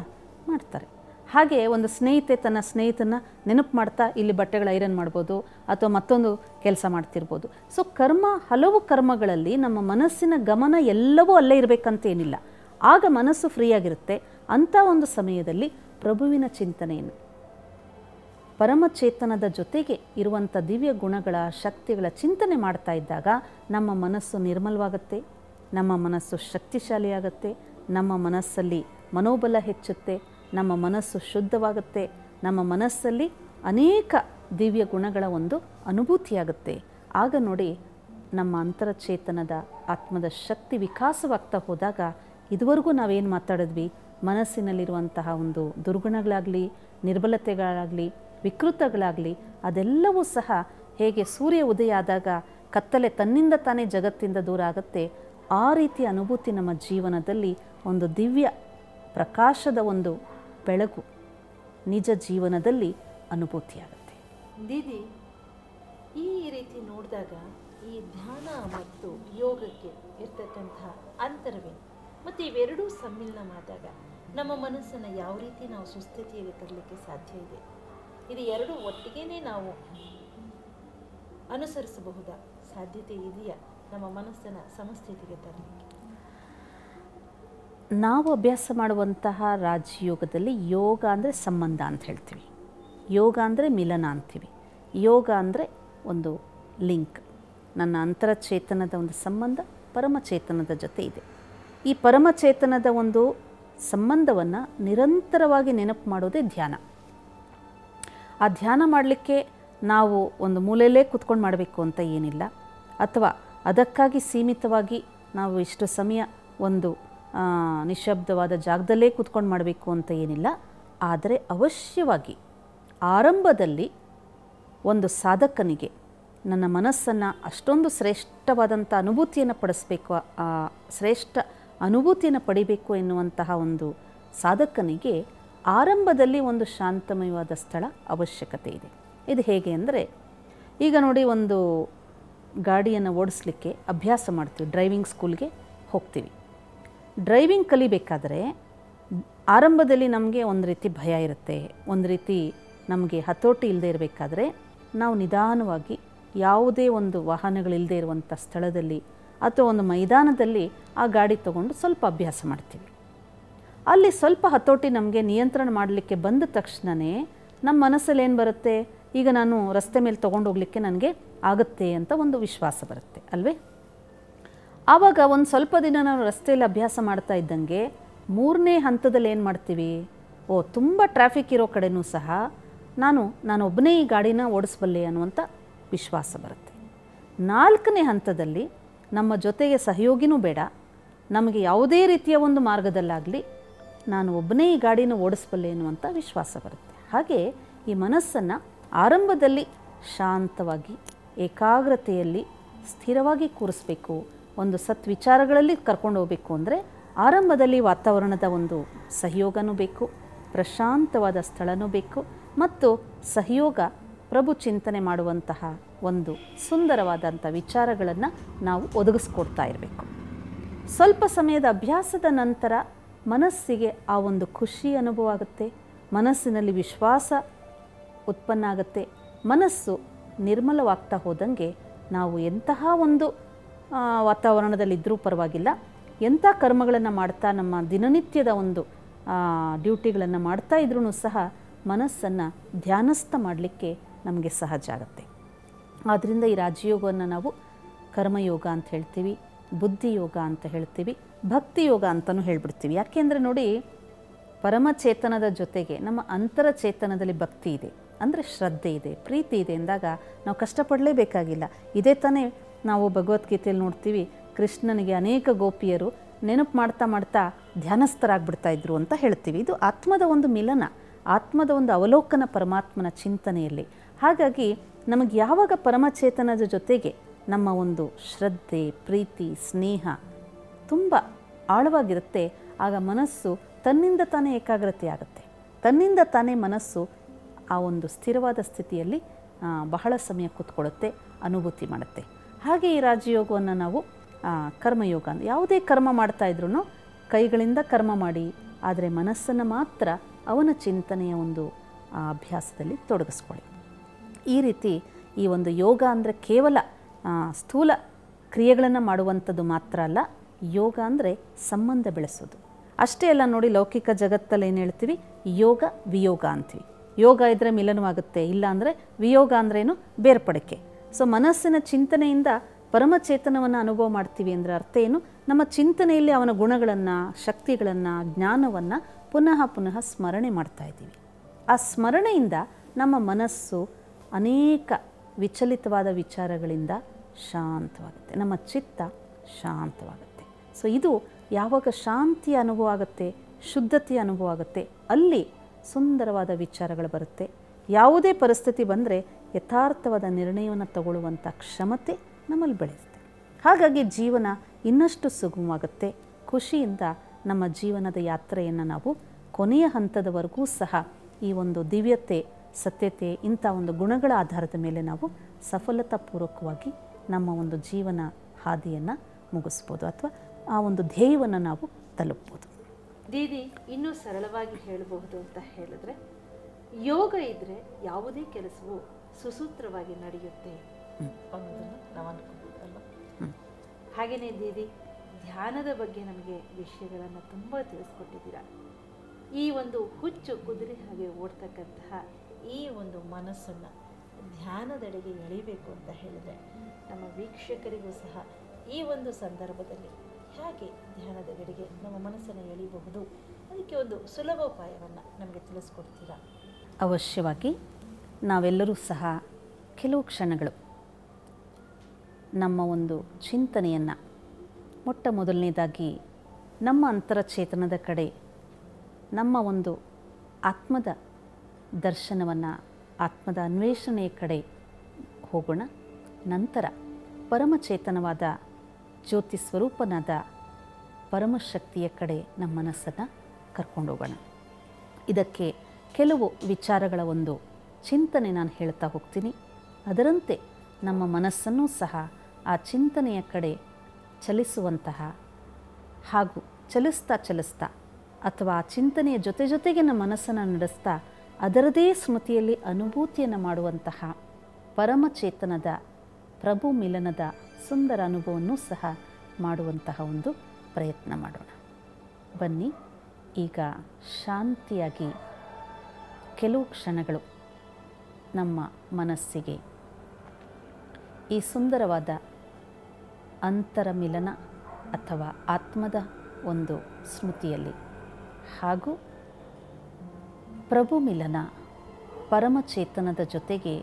ಮಾಡ್ತಾರೆ. ಹಾಗೆ ಒಂದು ಸ್ನೇಹಿತೆ ತನ್ನ ಸ್ನೇಹಿತನ ನೆನಪು ಮಾಡ್ತಾ ಇಲ್ಲಿ ಬಟ್ಟೆಗಳ ಐರನ್ ಮಾಡ್ಬೋದು ಅಥವಾ ಮತ್ತೊಂದು ಕೆಲಸ ಮಾಡ್ತಿರ್ಬೋದು. ಸೊ ಹಲವು ಕರ್ಮಗಳಲ್ಲಿ ನಮ್ಮ ಮನಸ್ಸಿನ ಗಮನ ಎಲ್ಲವೂ ಅಲ್ಲೇ ಇರಬೇಕಂತೇನಿಲ್ಲ. ಆಗ ಮನಸ್ಸು ಫ್ರೀಯಾಗಿರುತ್ತೆ. ಅಂಥ ಒಂದು ಸಮಯದಲ್ಲಿ ಪ್ರಭುವಿನ ಚಿಂತನೆಯನ್ನು, ಪರಮಚೇತನದ ಜೊತೆಗೆ ಇರುವಂಥ ದಿವ್ಯ ಗುಣಗಳ ಶಕ್ತಿಗಳ ಚಿಂತನೆ ಮಾಡ್ತಾ ಇದ್ದಾಗ ನಮ್ಮ ಮನಸ್ಸು ನಿರ್ಮಲವಾಗುತ್ತೆ, ನಮ್ಮ ಮನಸ್ಸು ಶಕ್ತಿಶಾಲಿಯಾಗುತ್ತೆ, ನಮ್ಮ ಮನಸ್ಸಲ್ಲಿ ಮನೋಬಲ ಹೆಚ್ಚುತ್ತೆ, ನಮ್ಮ ಮನಸ್ಸು ಶುದ್ಧವಾಗುತ್ತೆ, ನಮ್ಮ ಮನಸ್ಸಲ್ಲಿ ಅನೇಕ ದಿವ್ಯ ಗುಣಗಳ ಒಂದು ಅನುಭೂತಿಯಾಗುತ್ತೆ. ಆಗ ನೋಡಿ, ನಮ್ಮ ಅಂತರಚೇತನದ ಆತ್ಮದ ಶಕ್ತಿ ವಿಕಾಸವಾಗ್ತಾ ಹೋದಾಗ ಇದುವರೆಗೂ ನಾವೇನು ಮಾತಾಡಿದ್ವಿ, ಮನಸ್ಸಿನಲ್ಲಿರುವಂತಹ ಒಂದು ದುರ್ಗುಣಗಳಾಗಲಿ, ನಿರ್ಬಲತೆಗಳಾಗಲಿ, ವಿಕೃತಗಳಾಗಲಿ, ಅದೆಲ್ಲವೂ ಸಹ ಹೇಗೆ ಸೂರ್ಯ ಉದಯ ಆದಾಗ ಕತ್ತಲೆ ತನ್ನಿಂದ ತಾನೇ ಜಗತ್ತಿಂದ ದೂರ ಆಗುತ್ತೆ, ಆ ರೀತಿಯ ಅನುಭೂತಿ ನಮ್ಮ ಜೀವನದಲ್ಲಿ ಒಂದು ದಿವ್ಯ ಪ್ರಕಾಶದ ಒಂದು ಬೆಳಗು ನಿಜ ಜೀವನದಲ್ಲಿ ಅನುಭೂತಿಯಾಗುತ್ತೆ. ದೀದಿ, ಈ ರೀತಿ ನೋಡಿದಾಗ ಈ ಧ್ಯಾನ ಮತ್ತು ಯೋಗಕ್ಕೆ ಇರ್ತಕ್ಕಂತಹ ಅಂತರವೇನು, ಮತ್ತು ಇವೆರಡೂ ಸಮ್ಮಿಲನವಾದಾಗ ನಮ್ಮ ಮನಸ್ಸನ್ನು ಯಾವ ರೀತಿ ನಾವು ಸುಸ್ಥಿತಿಯಲ್ಲಿ ತರಲಿಕ್ಕೆ ಸಾಧ್ಯ ಇದೆ? ಇದು ಎರಡೂ ಒಟ್ಟಿಗೇ ನಾವು ಅನುಸರಿಸಬಹುದಾ? ಸಾಧ್ಯತೆ ಇದೆಯಾ ನಮ್ಮ ಮನಸ್ಸನ್ನು ಸಮಸ್ಥಿತಿಗೆ ತರಲಿಕ್ಕೆ? ನಾವು ಅಭ್ಯಾಸ ಮಾಡುವಂತಹ ರಾಜಯೋಗದಲ್ಲಿ ಯೋಗ ಅಂದರೆ ಸಂಬಂಧ ಅಂತ ಹೇಳ್ತೀವಿ, ಯೋಗ ಅಂದರೆ ಮಿಲನ ಅಂತೀವಿ. ಯೋಗ ಅಂದರೆ ಒಂದು ಲಿಂಕ್, ನನ್ನ ಅಂತರಚೇತನದ ಒಂದು ಸಂಬಂಧ ಪರಮಚೇತನದ ಜೊತೆ ಇದೆ. ಈ ಪರಮಚೇತನದ ಒಂದು ಸಂಬಂಧವನ್ನು ನಿರಂತರವಾಗಿ ನೆನಪು ಮಾಡೋದೇ ಧ್ಯಾನ. ಆ ಧ್ಯಾನ ಮಾಡಲಿಕ್ಕೆ ನಾವು ಒಂದು ಮೂಲೆಯಲ್ಲೇ ಕೂತ್ಕೊಂಡು ಮಾಡಬೇಕು ಅಂತ ಏನಿಲ್ಲ, ಅಥವಾ ಅದಕ್ಕಾಗಿ ಸೀಮಿತವಾಗಿ ನಾವು ಇಷ್ಟು ಸಮಯ ಒಂದು ನಿಶಬ್ದವಾದ ಜಾಗದಲ್ಲೇ ಕೂತ್ಕೊಂಡು ಮಾಡಬೇಕು ಅಂತ ಏನಿಲ್ಲ. ಆದರೆ ಅವಶ್ಯವಾಗಿ ಆರಂಭದಲ್ಲಿ ಒಂದು ಸಾಧಕನಿಗೆ ನನ್ನ ಮನಸ್ಸನ್ನು ಅಷ್ಟೊಂದು ಶ್ರೇಷ್ಠವಾದಂಥ ಅನುಭೂತಿಯನ್ನು ಪಡಿಸಬೇಕು, ಶ್ರೇಷ್ಠ ಅನುಭೂತಿಯನ್ನು ಪಡಿಬೇಕು ಎನ್ನುವಂತಹ ಒಂದು ಸಾಧಕನಿಗೆ ಆರಂಭದಲ್ಲಿ ಒಂದು ಶಾಂತಮಯವಾದ ಸ್ಥಳ ಅವಶ್ಯಕತೆ ಇದೆ. ಇದು ಹೇಗೆ ಅಂದರೆ, ಈಗ ನೋಡಿ, ಒಂದು ಗಾಡಿಯನ್ನು ಓಡಿಸ್ಲಿಕ್ಕೆ ಅಭ್ಯಾಸ ಮಾಡ್ತೀವಿ, ಡ್ರೈವಿಂಗ್ ಸ್ಕೂಲ್ಗೆ ಹೋಗ್ತೀವಿ. ಡ್ರೈವಿಂಗ್ ಕಲಿಬೇಕಾದ್ರೆ ಆರಂಭದಲ್ಲಿ ನಮಗೆ ಒಂದು ರೀತಿ ಭಯ ಇರುತ್ತೆ, ಒಂದು ರೀತಿ ನಮಗೆ ಹತೋಟಿ ಇಲ್ಲದೆ ಇರಬೇಕಾದ್ರೆ ನಾವು ನಿಧಾನವಾಗಿ ಯಾವುದೇ ಒಂದು ವಾಹನಗಳಿಲ್ಲದೆ ಇರುವಂಥ ಸ್ಥಳದಲ್ಲಿ ಅಥವಾ ಒಂದು ಮೈದಾನದಲ್ಲಿ ಆ ಗಾಡಿ ತೊಗೊಂಡು ಸ್ವಲ್ಪ ಅಭ್ಯಾಸ ಮಾಡ್ತೀವಿ. ಅಲ್ಲಿ ಸ್ವಲ್ಪ ಹತೋಟಿ ನಮಗೆ ನಿಯಂತ್ರಣ ಮಾಡಲಿಕ್ಕೆ ಬಂದ ತಕ್ಷಣವೇ ನಮ್ಮ ಮನಸ್ಸಲ್ಲಿ ಏನು ಬರುತ್ತೆ, ಈಗ ನಾನು ರಸ್ತೆ ಮೇಲೆ ತೊಗೊಂಡು ಹೋಗಲಿಕ್ಕೆ ನನಗೆ ಆಗುತ್ತೆ ಅಂತ ಒಂದು ವಿಶ್ವಾಸ ಬರುತ್ತೆ ಅಲ್ವೇ? ಆವಾಗ ಒಂದು ಸ್ವಲ್ಪ ದಿನ ನಾವು ರಸ್ತೆಯಲ್ಲಿ ಅಭ್ಯಾಸ ಮಾಡ್ತಾ ಇದ್ದಂಗೆ ಮೂರನೇ ಹಂತದಲ್ಲಿ ಏನು ಮಾಡ್ತೀವಿ, ತುಂಬ ಟ್ರಾಫಿಕ್ ಇರೋ ಕಡೆನೂ ಸಹ ನಾನು ಒಬ್ಬನೇ ಈ ಗಾಡಿನ ಓಡಿಸಬಲ್ಲೆ ಅನ್ನುವಂಥ ವಿಶ್ವಾಸ ಬರುತ್ತೆ. ನಾಲ್ಕನೇ ಹಂತದಲ್ಲಿ ನಮ್ಮ ಜೊತೆಗೆ ಸಹಯೋಗಿನೂ ಬೇಡ, ನಮಗೆ ಯಾವುದೇ ರೀತಿಯ ಒಂದು ಮಾರ್ಗದಲ್ಲಾಗಲಿ ನಾನು ಒಬ್ಬನೇ ಈ ಗಾಡಿನ ಓಡಿಸಬಲ್ಲೆ ಅನ್ನುವಂಥ ವಿಶ್ವಾಸ ಬರುತ್ತೆ. ಹಾಗೆ ಈ ಮನಸ್ಸನ್ನು ಆರಂಭದಲ್ಲಿ ಶಾಂತವಾಗಿ ಏಕಾಗ್ರತೆಯಲ್ಲಿ ಸ್ಥಿರವಾಗಿ ಕೂರಿಸ್ಬೇಕು, ಒಂದು ಸತ್ವಿಚಾರಗಳಲ್ಲಿ ಕರ್ಕೊಂಡು ಹೋಗಬೇಕು ಅಂದರೆ ಆರಂಭದಲ್ಲಿ ವಾತಾವರಣದ ಒಂದು ಸಹಯೋಗನೂ ಬೇಕು, ಪ್ರಶಾಂತವಾದ ಸ್ಥಳನೂ ಬೇಕು, ಮತ್ತು ಸಹಯೋಗ ಪ್ರಭು ಚಿಂತನೆ ಮಾಡುವಂತಹ ಒಂದು ಸುಂದರವಾದಂಥ ವಿಚಾರಗಳನ್ನು ನಾವು ಒದಗಿಸ್ಕೊಡ್ತಾ ಇರಬೇಕು. ಸ್ವಲ್ಪ ಸಮಯದ ಅಭ್ಯಾಸದ ನಂತರ ಮನಸ್ಸಿಗೆ ಆ ಒಂದು ಖುಷಿ ಅನುಭವ ಆಗುತ್ತೆ, ಮನಸ್ಸಿನಲ್ಲಿ ವಿಶ್ವಾಸ ಉತ್ಪನ್ನ ಆಗುತ್ತೆ. ಮನಸ್ಸು ನಿರ್ಮಲವಾಗ್ತಾ ಹೋದಂಗೆ ನಾವು ಎಂತಹ ಒಂದು ವಾತಾವರಣದಲ್ಲಿದ್ದರೂ ಪರವಾಗಿಲ್ಲ, ಎಂಥ ಕರ್ಮಗಳನ್ನು ಮಾಡ್ತಾ ನಮ್ಮ ದಿನನಿತ್ಯದ ಒಂದು ಡ್ಯೂಟಿಗಳನ್ನು ಮಾಡ್ತಾ ಇದ್ರೂ ಸಹ ಮನಸ್ಸನ್ನು ಧ್ಯಾನಸ್ಥ ಮಾಡಲಿಕ್ಕೆ ನಮಗೆ ಸಹಜ ಆಗುತ್ತೆ. ಆದ್ದರಿಂದ ಈ ರಾಜಯೋಗವನ್ನು ನಾವು ಕರ್ಮಯೋಗ ಅಂತ ಹೇಳ್ತೀವಿ, ಬುದ್ಧಿಯೋಗ ಅಂತ ಹೇಳ್ತೀವಿ, ಭಕ್ತಿಯೋಗ ಅಂತಲೂ ಹೇಳ್ಬಿಡ್ತೀವಿ. ಯಾಕೆಂದರೆ ನೋಡಿ, ಪರಮಚೇತನದ ಜೊತೆಗೆ ನಮ್ಮ ಅಂತರಚೇತನದಲ್ಲಿ ಭಕ್ತಿ ಇದೆ, ಅಂದರೆ ಶ್ರದ್ಧೆ ಇದೆ, ಪ್ರೀತಿ ಇದೆ ಎಂದಾಗ ನಾವು ಕಷ್ಟಪಡಲೇಬೇಕಾಗಿಲ್ಲ. ಇದೇ ತಾನೇ ನಾವು ಭಗವದ್ಗೀತೆಯಲ್ಲಿ ನೋಡ್ತೀವಿ, ಕೃಷ್ಣನಿಗೆ ಅನೇಕ ಗೋಪಿಯರು ನೆನಪು ಮಾಡ್ತಾ ಮಾಡ್ತಾ ಧ್ಯಾನಸ್ಥರಾಗ್ಬಿಡ್ತಾ ಇದ್ರು ಅಂತ ಹೇಳ್ತೀವಿ. ಇದು ಆತ್ಮದ ಒಂದು ಮಿಲನ, ಆತ್ಮದ ಒಂದು ಅವಲೋಕನ ಪರಮಾತ್ಮನ ಚಿಂತನೆಯಲ್ಲಿ. ಹಾಗಾಗಿ ನಮಗೆ ಯಾವಾಗ ಪರಮಚೇತನದ ಜೊತೆಗೆ ನಮ್ಮ ಒಂದು ಶ್ರದ್ಧೆ, ಪ್ರೀತಿ, ಸ್ನೇಹ ತುಂಬ ಆಳವಾಗಿರುತ್ತೆ, ಆಗ ಮನಸ್ಸು ತನ್ನಿಂದ ತಾನೇ ಏಕಾಗ್ರತೆ ಆಗುತ್ತೆ. ತನ್ನಿಂದ ತಾನೇ ಮನಸ್ಸು ಆ ಒಂದು ಸ್ಥಿರವಾದ ಸ್ಥಿತಿಯಲ್ಲಿ ಬಹಳ ಸಮಯ ಕೂತ್ಕೊಳ್ಳುತ್ತೆ, ಅನುಭೂತಿ ಮಾಡುತ್ತೆ. ಹಾಗೆ ಈ ರಾಜಯೋಗವನ್ನು ನಾವು ಕರ್ಮಯೋಗ ಅಂದರೆ ಯಾವುದೇ ಕರ್ಮ ಮಾಡ್ತಾ ಇದ್ರೂ ಕೈಗಳಿಂದ ಕರ್ಮ ಮಾಡಿ, ಆದರೆ ಮನಸ್ಸನ್ನು ಮಾತ್ರ ಅವನ ಚಿಂತನೆಯ ಒಂದು ಅಭ್ಯಾಸದಲ್ಲಿ ತೊಡಗಿಸ್ಕೊಳ್ಳಿ. ಈ ರೀತಿ ಈ ಒಂದು ಯೋಗ ಅಂದರೆ ಕೇವಲ ಸ್ಥೂಲ ಕ್ರಿಯೆಗಳನ್ನು ಮಾಡುವಂಥದ್ದು ಮಾತ್ರ ಅಲ್ಲ, ಯೋಗ ಅಂದರೆ ಸಂಬಂಧ ಬೆಳೆಸೋದು ಅಷ್ಟೇ ಅಲ್ಲ. ನೋಡಿ, ಲೌಕಿಕ ಜಗತ್ತಲ್ಲಿ ಏನು ಹೇಳ್ತೀವಿ, ಯೋಗ ವಿಯೋಗ ಅಂತೀವಿ. ಯೋಗ ಇದ್ದರೆ ಮಿಲನವಾಗುತ್ತೆ, ಇಲ್ಲ ಅಂದರೆ ವಿಯೋಗ ಅಂದ್ರೇನು, ಬೇರ್ಪಡಿಕೆ. ಸೊ ಮನಸ್ಸಿನ ಚಿಂತನೆಯಿಂದ ಪರಮಚೇತನವನ್ನು ಅನುಭವ ಮಾಡ್ತೀವಿ ಅಂದರೆ ಅರ್ಥ ಏನು, ನಮ್ಮ ಚಿಂತನೆಯಲ್ಲಿ ಅವನ ಗುಣಗಳನ್ನು, ಶಕ್ತಿಗಳನ್ನು, ಜ್ಞಾನವನ್ನು ಪುನಃ ಪುನಃ ಸ್ಮರಣೆ ಮಾಡ್ತಾ ಇದ್ದೀವಿ. ಆ ಸ್ಮರಣೆಯಿಂದ ನಮ್ಮ ಮನಸ್ಸು ಅನೇಕ ವಿಚಲಿತವಾದ ವಿಚಾರಗಳಿಂದ ಶಾಂತವಾಗುತ್ತೆ, ನಮ್ಮ ಚಿತ್ತ ಶಾಂತವಾಗುತ್ತೆ. ಸೊ ಇದು ಯಾವಾಗ ಶಾಂತಿಯ ಅನುಭವ ಆಗುತ್ತೆ, ಶುದ್ಧತೆಯ ಅನುಭವ ಆಗುತ್ತೆ, ಅಲ್ಲಿ ಸುಂದರವಾದ ವಿಚಾರಗಳು ಬರುತ್ತೆ. ಯಾವುದೇ ಪರಿಸ್ಥಿತಿ ಬಂದರೆ ಯಥಾರ್ಥವಾದ ನಿರ್ಣಯವನ್ನು ತಗೊಳ್ಳುವಂಥ ಕ್ಷಮತೆ ನಮ್ಮಲ್ಲಿ ಬೆಳೆಯುತ್ತೆ. ಹಾಗಾಗಿ ಜೀವನ ಇನ್ನಷ್ಟು ಸುಗಮವಾಗುತ್ತೆ. ಖುಷಿಯಿಂದ ನಮ್ಮ ಜೀವನದ ಯಾತ್ರೆಯನ್ನು ನಾವು ಕೊನೆಯ ಹಂತದವರೆಗೂ ಸಹ ಈ ಒಂದು ದಿವ್ಯತೆ, ಸತ್ಯತೆ, ಇಂಥ ಒಂದು ಗುಣಗಳ ಆಧಾರದ ಮೇಲೆ ನಾವು ಸಫಲತಾಪೂರ್ವಕವಾಗಿ ನಮ್ಮ ಒಂದು ಜೀವನ ಹಾದಿಯನ್ನು ಮುಗಿಸ್ಬೋದು, ಅಥವಾ ಆ ಒಂದು ಧ್ಯೇಯವನ್ನು ನಾವು ತಲುಪ್ಬೋದು. ದೀದಿ, ಇನ್ನೂ ಸರಳವಾಗಿ ಹೇಳಬಹುದು ಅಂತ ಹೇಳಿದ್ರೆ, ಯೋಗ ಇದ್ದರೆ ಯಾವುದೇ ಕೆಲಸವು ಸುಸೂತ್ರವಾಗಿ ನಡೆಯುತ್ತೆ ಅನ್ನೋದನ್ನು ನಾವು ಅನ್ಕೋಬೋದಲ್ವ. ಹಾಗೆಯೇ ದೀದಿ, ಧ್ಯಾನದ ಬಗ್ಗೆ ನಮಗೆ ವಿಷಯಗಳನ್ನು ತುಂಬ ತಿಳಿಸ್ಕೊಟ್ಟಿದ್ದೀರಾ. ಈ ಒಂದು ಹುಚ್ಚು ಕುದುರೆ ಹಾಗೆ ಓಡ್ತಕ್ಕಂತಹ ಈ ಒಂದು ಮನಸ್ಸನ್ನು ಧ್ಯಾನದೆಡೆಗೆ ಎಳಿಬೇಕು ಅಂತ ಹೇಳಿದರೆ ನಮ್ಮ ವೀಕ್ಷಕರಿಗೂ ಸಹ ಈ ಒಂದು ಸಂದರ್ಭದಲ್ಲಿ ಹೇಗೆ ಧ್ಯಾನದ ಕಡೆಗೆ ನಮ್ಮ ಮನಸ್ಸನ್ನು ಎಳಿಬಹುದು, ಅದಕ್ಕೆ ಒಂದು ಸುಲಭ ಉಪಾಯವನ್ನು ನಮಗೆ ತಿಳಿಸ್ಕೊಡ್ತೀರಾ? ಅವಶ್ಯವಾಗಿ. ನಾವೆಲ್ಲರೂ ಸಹ ಕೆಲವು ಕ್ಷಣಗಳು ನಮ್ಮ ಒಂದು ಚಿಂತನೆಯನ್ನು ಮೊಟ್ಟ ಮೊದಲನೇದಾಗಿ ನಮ್ಮ ಅಂತರಚೇತನದ ಕಡೆ, ನಮ್ಮ ಒಂದು ಆತ್ಮದ ದರ್ಶನವನ್ನು, ಆತ್ಮದ ಅನ್ವೇಷಣೆಯ ಕಡೆ ಹೋಗೋಣ. ನಂತರ ಪರಮಚೇತನವಾದ ಜ್ಯೋತಿ ಸ್ವರೂಪನಾದ ಪರಮಶಕ್ತಿಯ ಕಡೆ ನಮ್ಮ ಮನಸ್ಸನ್ನು ಕರ್ಕೊಂಡೋಗೋಣ. ಇದಕ್ಕೆ ಕೆಲವು ವಿಚಾರಗಳ ಒಂದು ಚಿಂತನೆ ನಾನು ಹೇಳ್ತಾ ಹೋಗ್ತೀನಿ. ಅದರಂತೆ ನಮ್ಮ ಮನಸ್ಸನ್ನು ಸಹ ಆ ಚಿಂತನೆಯ ಕಡೆ ಚಲಿಸುವಂತಹ, ಹಾಗೂ ಚಲಿಸ್ತಾ ಅಥವಾ ಆ ಚಿಂತನೆಯ ಜೊತೆಗೆ ನಮ್ಮ ಮನಸ್ಸನ್ನು ನಡೆಸ್ತಾ ಅದರದೇ ಸ್ಮೃತಿಯಲ್ಲಿ ಅನುಭೂತಿಯನ್ನು ಮಾಡುವಂತಹ ಪರಮಚೇತನದ ಪ್ರಭು ಮಿಲನದ ಸುಂದರ ಅನುಭವವನ್ನು ಸಹ ಮಾಡುವಂತಹ ಒಂದು ಪ್ರಯತ್ನ ಮಾಡೋಣ. ಬನ್ನಿ, ಈಗ ಶಾಂತಿಯಾಗಿ ಕೆಲವು ಕ್ಷಣಗಳು ನಮ್ಮ ಮನಸ್ಸಿಗೆ ಈ ಸುಂದರವಾದ ಅಂತರ ಮಿಲನ ಅಥವಾ ಆತ್ಮದ ಒಂದು ಸ್ಮೃತಿಯಲ್ಲಿ, ಹಾಗೂ ಪ್ರಭು ಮಿಲನ, ಪರಮಚೇತನದ ಜೊತೆಗೆ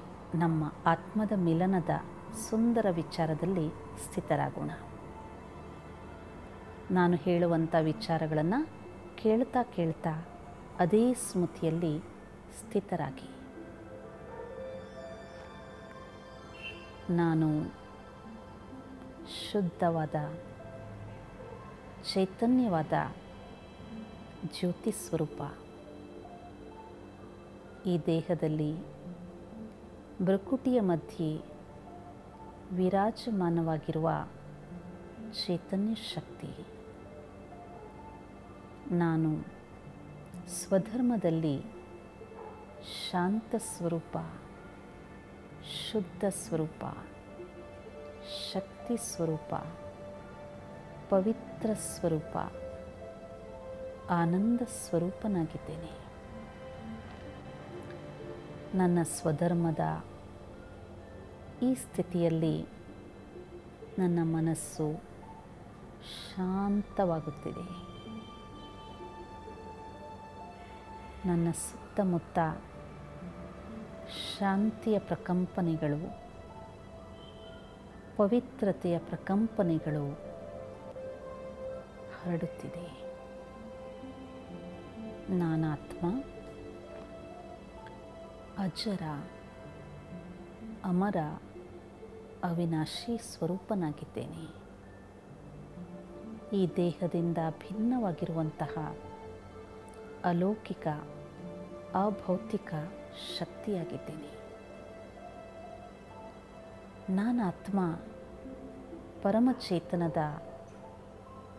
ನಮ್ಮ ಆತ್ಮದ ಮಿಲನದ ಸುಂದರ ವಿಚಾರದಲ್ಲಿ ಸ್ಥಿತರಾಗೋಣ. ನಾನು ಹೇಳುವಂಥ ವಿಚಾರಗಳನ್ನು ಕೇಳ್ತಾ ಅದೇ ಸ್ಮೃತಿಯಲ್ಲಿ ಸ್ಥಿತರಾಗಿ, ನಾನು ಶುದ್ಧವಾದ ಚೈತನ್ಯವಾದ ಜ್ಯೋತಿ ಸ್ವರೂಪ. ಈ ದೇಹದಲ್ಲಿ ಭ್ರಕುಟಿಯ ಮಧ್ಯೆ ವಿರಾಜಮಾನವಾಗಿರುವ ಚೈತನ್ಯ ಶಕ್ತಿ. ನಾನು ಸ್ವಧರ್ಮದಲ್ಲಿ ಶಾಂತ ಸ್ವರೂಪ, ಶುದ್ಧ ಸ್ವರೂಪ, ಶಕ್ತಿ ಸ್ವರೂಪ, ಪವಿತ್ರ ಸ್ವರೂಪ, ಆನಂದ ಸ್ವರೂಪನಾಗಿದ್ದೇನೆ. ನನ್ನ ಸ್ವಧರ್ಮದ ಈ ಸ್ಥಿತಿಯಲ್ಲಿ ನನ್ನ ಮನಸ್ಸು ಶಾಂತವಾಗುತ್ತಿದೆ. ನನ್ನ ಸುತ್ತಮುತ್ತ ಶಾಂತಿಯ ಪ್ರಕಂಪನೆಗಳು, ಪವಿತ್ರತೆಯ ಪ್ರಕಂಪನೆಗಳು ಹರಡುತ್ತಿದೆ. ನಾನಾತ್ಮ ಅಜರ, ಅಮರ, ಅವಿನಾಶಿ ಸ್ವರೂಪನಾಗಿದ್ದೇನೆ. ಈ ದೇಹದಿಂದ ಭಿನ್ನವಾಗಿರುವಂತಹ ಅಲೌಕಿಕ ಅಭೌತಿಕ ಶಕ್ತಿಯಾಗಿದ್ದೇನೆ. ನಾನು ಆತ್ಮ ಪರಮಚೇತನದ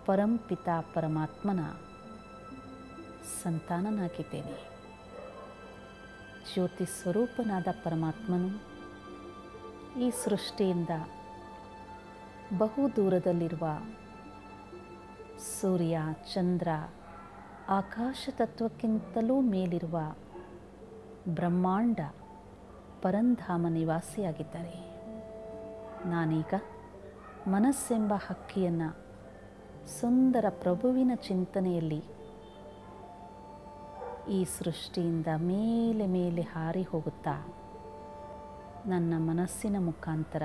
ಪರಂಪಿತ ಪರಮಾತ್ಮನ ಸಂತಾನನಾಗಿದ್ದೇನೆ. ಜ್ಯೋತಿ ಸ್ವರೂಪನಾದ ಪರಮಾತ್ಮನು ಈ ಸೃಷ್ಟಿಯಿಂದ ಬಹು ದೂರದಲ್ಲಿರುವ ಸೂರ್ಯ, ಚಂದ್ರ, ಆಕಾಶ ತತ್ವಕ್ಕಿಂತಲೂ ಮೇಲಿರುವ ಬ್ರಹ್ಮಾಂಡ ಪರಂಧಾಮ ನಿವಾಸಿಯಾಗಿದ್ದಾರೆ. ನಾನೀಗ ಮನಸ್ಸೆಂಬ ಹಕ್ಕಿಯನ್ನು ಸುಂದರ ಪ್ರಭುವಿನ ಚಿಂತನೆಯಲ್ಲಿ ಈ ಸೃಷ್ಟಿಯಿಂದ ಮೇಲೆ ಮೇಲೆ ಹಾರಿ ಹೋಗುತ್ತಾ ನನ್ನ ಮನಸ್ಸಿನ ಮುಖಾಂತರ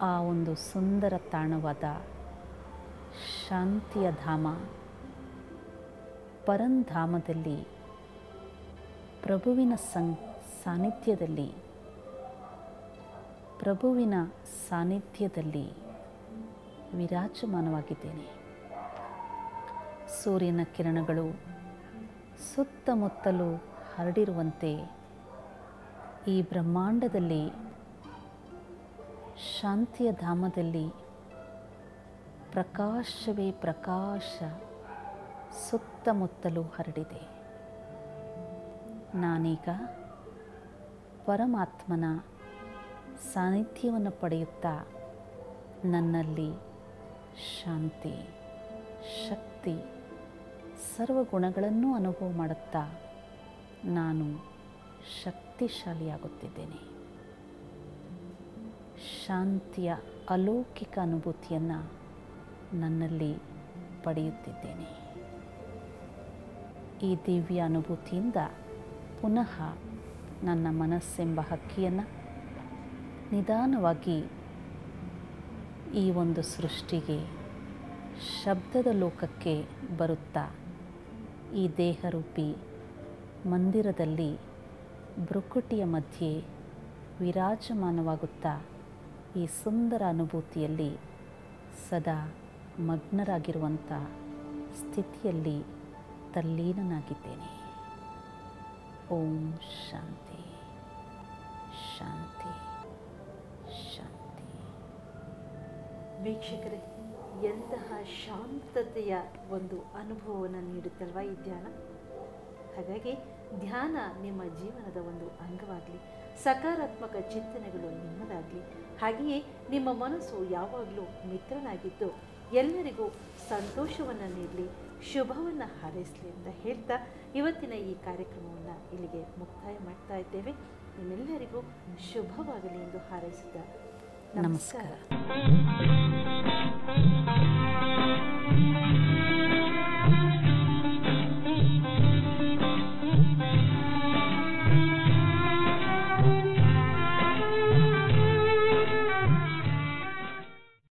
ಆ ಒಂದು ಸುಂದರ ತಾಣವಾದ ಶಾಂತಿಯ ಧಾಮ ಪರಂಧಾಮದಲ್ಲಿ ಪ್ರಭುವಿನ ಸಾನ್ನಿಧ್ಯದಲ್ಲಿ ವಿರಾಜಮಾನವಾಗಿದ್ದೇನೆ. ಸೂರ್ಯನ ಕಿರಣಗಳು ಸುತ್ತಮುತ್ತಲೂ ಹರಡಿರುವಂತೆ ಈ ಬ್ರಹ್ಮಾಂಡದಲ್ಲಿ ಶಾಂತಿಯ ಧಾಮದಲ್ಲಿ ಪ್ರಕಾಶವೇ ಪ್ರಕಾಶ ಸುತ್ತಮುತ್ತಲೂ ಹರಡಿದೆ. ನಾನೀಗ ಪರಮಾತ್ಮನ ಸಾನ್ನಿಧ್ಯವನ್ನು ಪಡೆಯುತ್ತಾ ನನ್ನಲ್ಲಿ ಶಾಂತಿ, ಶಕ್ತಿ, ಸರ್ವಗುಣಗಳನ್ನು ಅನುಭವ ಮಾಡುತ್ತಾ ನಾನು ಶಕ್ತಿಶಾಲಿಯಾಗುತ್ತಿದ್ದೇನೆ. ಶಾಂತಿಯ ಅಲೌಕಿಕ ಅನುಭೂತಿಯನ್ನು ನನ್ನಲ್ಲಿ ಪಡೆಯುತ್ತಿದ್ದೇನೆ. ಈ ದಿವ್ಯ ಅನುಭೂತಿಯಿಂದ ಪುನಃ ನನ್ನ ಮನಸ್ಸೆಂಬ ಹಕ್ಕಿಯನ್ನು ನಿಧಾನವಾಗಿ ಈ ಒಂದು ಸೃಷ್ಟಿಗೆ ಶಬ್ದದ ಲೋಕಕ್ಕೆ ಬರುತ್ತಾ ಈ ದೇಹರೂಪಿ ಮಂದಿರದಲ್ಲಿ ಭ್ರುಕುಟಿಯ ಮಧ್ಯೆ ವಿರಾಜಮಾನವಾಗುತ್ತಾ ಈ ಸುಂದರ ಅನುಭೂತಿಯಲ್ಲಿ ಸದಾ ಮಗ್ನರಾಗಿರುವಂಥ ಸ್ಥಿತಿಯಲ್ಲಿ ತಲ್ಲೀನನಾಗಿದ್ದೇನೆ. ಓಂ ಶಾಂತಿ ಶಾಂತಿ ಶಾಂತಿ. ವೀಕ್ಷಕರೇ, ಎಂತಹ ಶಾಂತತೆಯ ಒಂದು ಅನುಭವವನ್ನು ನೀಡುತ್ತಲ್ವ ಈ ಧ್ಯಾನ. ಹಾಗಾಗಿ ಧ್ಯಾನ ನಿಮ್ಮ ಜೀವನದ ಒಂದು ಅಂಗವಾಗಲಿ, ಸಕಾರಾತ್ಮಕ ಚಿಂತನೆಗಳು ನಿಮ್ಮದಾಗಲಿ, ಹಾಗೆಯೇ ನಿಮ್ಮ ಮನಸ್ಸು ಯಾವಾಗಲೂ ಮಿತ್ರನಾಗಿದ್ದು ಎಲ್ಲರಿಗೂ ಸಂತೋಷವನ್ನು ನೀಡಲಿ, ಶುಭವನ್ನು ಹಾರೈಸಲಿ ಅಂತ ಹೇಳ್ತಾ ಇವತ್ತಿನ ಈ ಕಾರ್ಯಕ್ರಮವನ್ನು ಇಲ್ಲಿಗೆ ಮುಕ್ತಾಯ ಮಾಡ್ತಾ ಇದ್ದೇವೆ. ನಿಮ್ಮೆಲ್ಲರಿಗೂ ಶುಭವಾಗಲಿ ಎಂದು ಹಾರೈಸಿದ ನಮಸ್ಕಾರ.